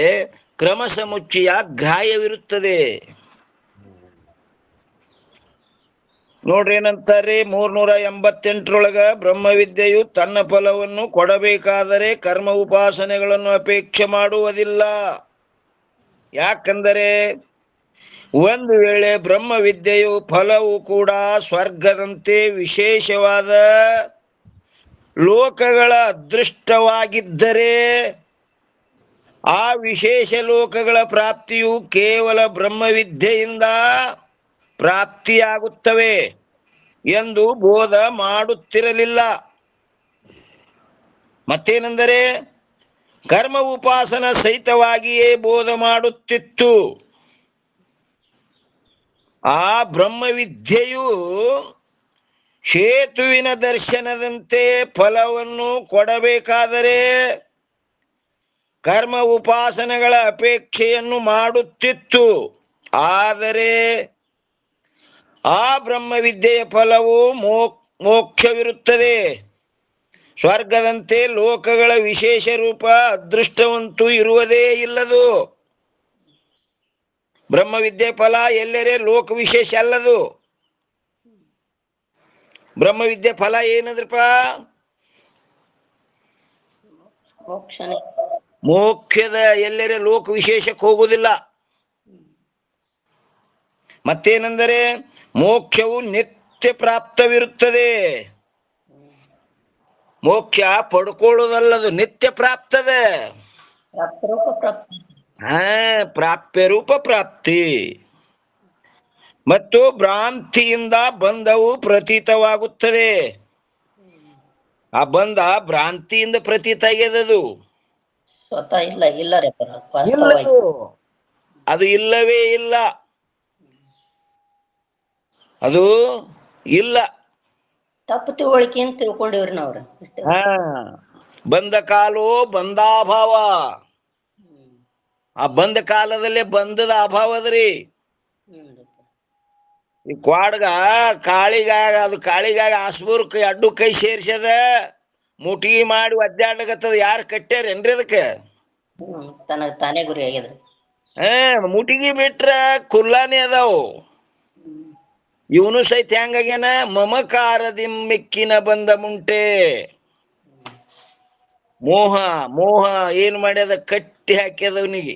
ಕ್ರಮ ಸಮುಚ್ಚಯ ಗ್ರಾಹ್ಯವಿರುತ್ತದೆ. ನೋಡ್ರಿ ಏನಂತಾರೆ 388ರೊಳಗ, ಬ್ರಹ್ಮವಿದ್ಯೆಯು ತನ್ನ ಫಲವನ್ನು ಕೊಡಬೇಕಾದರೆ ಕರ್ಮ ಉಪಾಸನೆಗಳನ್ನು ಅಪೇಕ್ಷೆ ಮಾಡುವುದಿಲ್ಲ. ಯಾಕಂದರೆ ಒಂದು ವೇಳೆ ಬ್ರಹ್ಮವಿದ್ಯೆಯು ಫಲವು ಕೂಡ ಸ್ವರ್ಗದಂತೆ ವಿಶೇಷವಾದ ಲೋಕಗಳ ಅದೃಷ್ಟವಾಗಿದ್ದರೆ ಆ ವಿಶೇಷ ಲೋಕಗಳ ಪ್ರಾಪ್ತಿಯು ಕೇವಲ ಬ್ರಹ್ಮವಿದ್ಯೆಯಿಂದ ಪ್ರಾಪ್ತಿಯಾಗುತ್ತವೆ ಎಂದು ಬೋಧ ಮಾಡುತ್ತಿರಲಿಲ್ಲ. ಮತ್ತೇನೆಂದರೆ ಕರ್ಮ ಉಪಾಸನ ಸಹಿತವಾಗಿಯೇ ಬೋಧ ಮಾಡುತ್ತಿತ್ತು. ಆ ಬ್ರಹ್ಮವಿದ್ಯೆಯು ಸೇತುವಿನ ದರ್ಶನದಂತೆ ಫಲವನ್ನು ಕೊಡಬೇಕಾದರೆ ಕರ್ಮ ಉಪಾಸನೆಗಳ ಅಪೇಕ್ಷೆಯನ್ನು ಮಾಡುತ್ತಿತ್ತು. ಆದರೆ ಆ ಬ್ರಹ್ಮವಿದ್ಯೆಯ ಫಲವು ಮೋಕ್ಷವಿರುತ್ತದೆ. ಸ್ವರ್ಗದಂತೆ ಲೋಕಗಳ ವಿಶೇಷ ರೂಪ ಅದೃಷ್ಟವಂತೂ ಇರುವುದೇ ಇಲ್ಲದು. ಬ್ರಹ್ಮವಿದ್ಯೆ ಫಲ ಎಲ್ಲರೇ ಲೋಕ ವಿಶೇಷ ಅಲ್ಲದು. ಬ್ರಹ್ಮವಿದ್ಯೆ ಫಲ ಏನಂದ್ರಪ್ಪ? ಮೋಕ್ಷದ ಎಲ್ಲರೇ ಲೋಕ ವಿಶೇಷಕ್ಕೆ ಹೋಗುವುದಿಲ್ಲ. ಮತ್ತೇನೆಂದರೆ ಮೋಕ್ಷವು ನಿತ್ಯ ಪ್ರಾಪ್ತವಿರುತ್ತದೆ. ಮೋಕ್ಷ ಪಡ್ಕೊಳ್ಳೋದಲ್ಲದು, ನಿತ್ಯ ಪ್ರಾಪ್ತದ. ಪ್ರಾಪ್ಯ ರೂಪ ಪ್ರಾಪ್ತಿ. ಮತ್ತು ಭ್ರಾಂತಿಯಿಂದ ಬಂಧವು ಪ್ರತೀತವಾಗುತ್ತದೆ. ಆ ಬಂಧ ಭ್ರಾಂತಿಯಿಂದ ಪ್ರತೀತ ಆಗ್ಯದದು. ಸ್ವತಃ ಇಲ್ಲ ಇಲ್ಲರೇ ಅದು ಇಲ್ಲವೇ ಇಲ್ಲ, ಅದು ಇಲ್ಲ. ತಪ್ಪು ತಿಳುವಳಿಕೆ ಅಂತ ತಿಳ್ಕೊಂಡಿವ್ರಿ ನಾವ್ರಿ. ಬಂದ ಕಾಲೋ ಬಂದಾಭಾವ. ಆ ಬಂದ ಕಾಲದಲ್ಲೇ ಬಂದದ ಅಭಾವ ಅದ್ರಿ. ಈ ಕ್ವಾಡ್ಗ ಕಾಳಿಗಾಗ ಅದು ಕಾಳಿಗಾಗ ಆಸ್ಬೂರ್ಕ ಅಡ್ಡು ಕೈ ಸೇರ್ಸದ ಮುಟಿಗೆ ಮಾಡಿ ಒದ್ದಾಡ್ಲಕತ್ತದ. ಯಾರು ಕಟ್ಟ್ಯಾರೇನ್ರಿ ಅದಕ್ಕೆ? ತನಗ ತಾನೇ ಗುರಿ ಆಗ್ಯದ್ರಿ. ಮುಟಿಗೆ ಬಿಟ್ರ ಕುಲ್ಲಾನೇ ಅದಾವು. ಇವನು ಸಹಿತ ಹೆಂಗಾಗ್ಯಾನ? ಮಮಕಾರದಿಂ ಮಿಕ್ಕಿನ ಬಂದ ಮುಂಟೆ. ಮೋಹ ಮೋಹ ಏನ್ ಮಾಡ್ಯದ? ಕಟ್ಟಿ ಹಾಕ್ಯದವನಿಗೆ.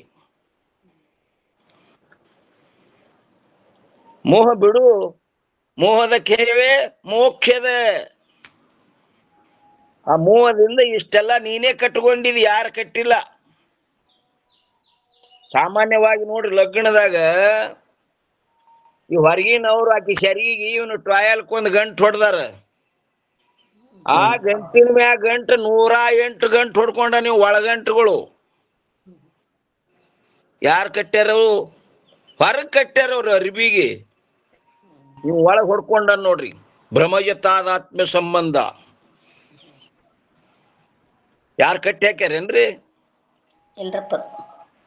ಮೋಹ ಬಿಡು, ಮೋಹದ ಕೇವೇ ಮೋಕ್ಷದ. ಆ ಮೋಹದಿಂದ ಇಷ್ಟೆಲ್ಲ ನೀನೇ ಕಟ್ಕೊಂಡಿದಿ, ಯಾರು ಕಟ್ಟಿಲ್ಲ. ಸಾಮಾನ್ಯವಾಗಿ ನೋಡ್ರಿ, ಲಗ್ನದಾಗ ಈ ಹೊರಗಿನವ್ರು ಆಕಿ ಶರಿಗೆ ಇವನು ಟ್ರಾಯಲ್ಕೊಂದ್ ಗಂಟು ಹೊಡೆದಾರ. ಆ ಗಂಟಿನ ಮ್ಯಾಗ ಗಂಟು 108 ಗಂಟು ಹೊಡ್ಕೊಂಡ. ನೀವು ಒಳಗಂಟುಗಳು ಯಾರು ಕಟ್ಟ್ಯಾರವು? ಹೊರಗ್ ಕಟ್ಟ್ಯಾರವ್ರು ಅರಿಬಿಗೆ. ನೀವು ಒಳಗ್ ಹೊಡ್ಕೊಂಡ ನೋಡ್ರಿ. ಭ್ರಮಜತಾದಾತ್ಮ್ಯ ಸಂಬಂಧ ಯಾರು ಕಟ್ಟಿ ಹಾಕ್ಯಾರೇನ್ರಿ? ಇಲ್ರಪ್ಪ,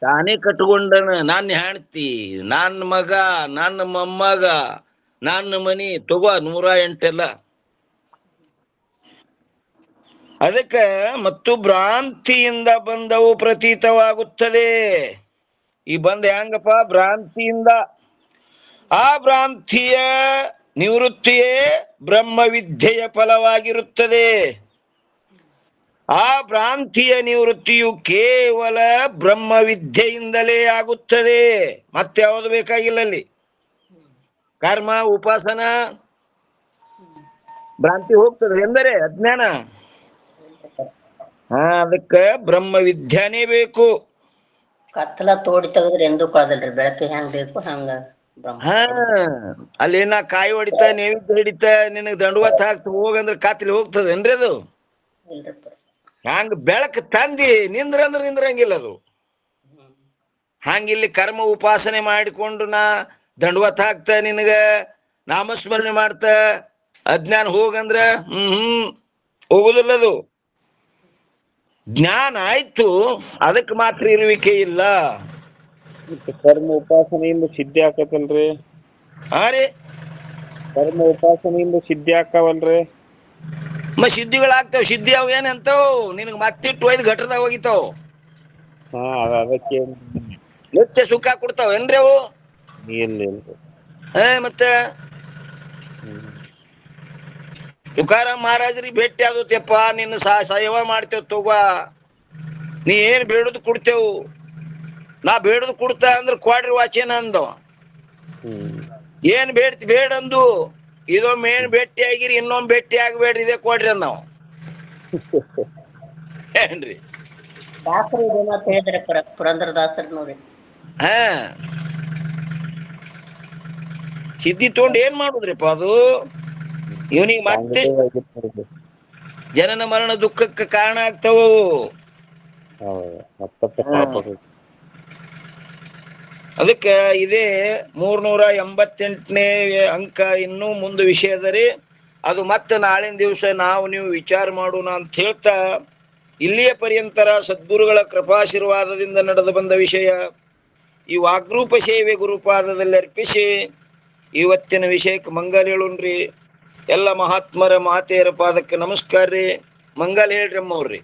ತಾನೇ ಕಟ್ಕೊಂಡನ. ನನ್ನ ಹೆಂಡ್ತಿ, ನನ್ನ ಮಗ, ನನ್ನ ಮೊಮ್ಮಗ, ನನ್ನ ಮನಿ ತಗೋ 108 ಎಲ್ಲ. ಅದಕ್ಕೆ ಮತ್ತು ಭ್ರಾಂತಿಯಿಂದ ಬಂದವು ಪ್ರತೀತವಾಗುತ್ತದೆ. ಈ ಬಂದ ಹೆಂಗಪ್ಪ? ಭ್ರಾಂತಿಯಿಂದ. ಆ ಭ್ರಾಂತಿಯ ನಿವೃತ್ತಿಯೇ ಬ್ರಹ್ಮವಿದ್ಯೆಯ ಫಲವಾಗಿರುತ್ತದೆ. ಆ ಭ್ರಾಂತಿಯ ನಿವೃತ್ತಿಯು ಕೇವಲ ಬ್ರಹ್ಮವಿದ್ಯೆಯಿಂದಲೇ ಆಗುತ್ತದೆ. ಮತ್ತೆ ಯಾವುದು ಬೇಕಾಗಿಲ್ಲ ಅಲ್ಲಿ. ಕರ್ಮ ಉಪಾಸನ ಭ್ರಾಂತಿ ಹೋಗ್ತದೆ ಎಂದರೆ ಅಜ್ಞಾನ. ಅದಕ್ಕೆ ಬ್ರಹ್ಮವಿದ್ಯಾನೇ ಬೇಕು. ಕತ್ತಲ ತೋಡಿ ತೆಗದ್ರೆ ಎಂದೂ ಕಳ್ದಲ್ರಿ. ಬೆಳಕು ಹೆಂಗ್ ಬೇಕು ಹಂಗ ಅಲ್ಲಿ ನಾ ಕಾಯಿ ಹೊಡಿತ, ನೈವೇದ್ಯ ಹಿಡಿತ, ನಿನಗ್ ದಂಡವತ್ ಹಾಕ್ತ ಹೋಗಂದ್ರ ಕಾತಿಲಿ ಹೋಗ್ತದೇನ್ರಿ ಅದು? ಹಂಗ ಬೆಳಕ್ ತಂದಿ ನಿಂದ್ರಂದ್ರ ನಿಂದ್ರಂಗಿಲ್ಲ ಅದು. ಹಂಗಿಲ್ಲಿ ಕರ್ಮ ಉಪಾಸನೆ ಮಾಡಿಕೊಂಡು ನಾ ದಂಡವತ್ ಹಾಕ್ತ, ನಿನಗ ನಾಮಸ್ಮರಣೆ ಮಾಡ್ತ ಅಜ್ಞಾನ ಹೋಗಂದ್ರ ಹೋಗುದಿಲ್ಲದು. ಜ್ಞಾನ ಆಯ್ತು, ಅದಕ್ಕೆ ಮಾತ್ರ ಇರುವಿಕೆ ಇಲ್ಲ. ಕರ್ಮ ಉಪಾಸನೆಯಿಂದ ಸಿದ್ಧಿ ಆಕತಲ್ರಿ? ಹಾ ರೀ, ಕರ್ಮ ಉಪಾಸನೆಯಿಂದ ಸಿದ್ಧಿ ಆಕಾವಲ್ರಿ? ಸಿದ್ಧಿಗಳಾಗ್ತಾವ. ಸಿದ್ಧಿ ಅವ್ ಏನಂತಾವ್ ನಿನಗ್ ಮತ್ತಿಟ್ಟು ಒಯ್ದು ಘಟದಾಗ ಹೋಗಿತಾವ್. ಹಾ ಅದಕ್ಕೆ ನಿತ್ಯ ಸುಖ ಕೊಡ್ತಾವ ಏನ್ರಿ ಅವು? ಇಲ್ಲ ಮತ್ತೆ ತುಕಾರಾಮ್ ಮಹಾರಾಜರಿಗೆ ಭೇಟಿ ಆದತ್ಯಪ್ಪ, ನಿನ್ನ ಸೇವಾ ಮಾಡ್ತೇವ್ ತಗೋ, ನೀ ಏನ್ ಬೇಡುದು ಕೊಡ್ತೇವು, ನಾ ಬೇಡುದು ಕೊಡ್ತಾ ಅಂದ್ರ ಕ್ವಾಡ್ರಿ ವಾಚೇನ ಅಂದವ. ಏನ್ ಬೇಡಂದು, ಇದೊಮ್ಮೆ ಏನ್ ಭೇಟಿ ಆಗಿರಿ, ಇನ್ನೊಮ್ಮೆ ಭೇಟಿ ಆಗ್ಬೇಡ್ರಿ, ಇದೇ ಕೊಡ್ರಿ ಅಂದವ. ಏನ್ರಿ ದಾಸರು ಇದೇ ಮಾತು ಹೇಳಿದ್ರೆ ಪುರಂದರ ದಾಸರು ನೋಡಿ. ಹಾ ಸಿದ್ಧಿ ತಗೊಂಡು ಏನ್ ಮಾಡುದ್ರಿಪ್ಪ ಅದು? ಇವನಿಗೆ ಮತ್ತೆ ಜನನ ಮರಣ ದುಃಖಕ್ಕೆ ಕಾರಣ ಆಗ್ತಾವ. ಅದಕ್ಕೆ ಇದೇ 388ನೇ ಅಂಕ. ಇನ್ನೂ ಮುಂದೆ ವಿಷಯದರಿ ಅದು ಮತ್ತೆ ನಾಳಿನ ದಿವಸ ನಾವು ನೀವು ವಿಚಾರ ಮಾಡೋಣ ಅಂತ ಹೇಳ್ತಾ, ಇಲ್ಲಿಯ ಪರ್ಯಂತರ ಸದ್ಗುರುಗಳ ಕೃಪಾಶೀರ್ವಾದದಿಂದ ನಡೆದು ಬಂದ ವಿಷಯ ಈ ವಾಗ್ರೂಪ ಸೇವೆ ಗುರುಪಾದದಲ್ಲಿ ಅರ್ಪಿಸಿ ಇವತ್ತಿನ ವಿಷಯಕ್ಕೆ ಮಂಗಲ್ ಹೇಳುಣ್ರಿ. ಎಲ್ಲ ಮಹಾತ್ಮರ ಮಾತೆಯರ ಪಾದಕ್ಕೆ ನಮಸ್ಕಾರ ರೀ. ಮಂಗಲ್ ಹೇಳ್ರಿ ಅಮ್ಮವ್ರಿ.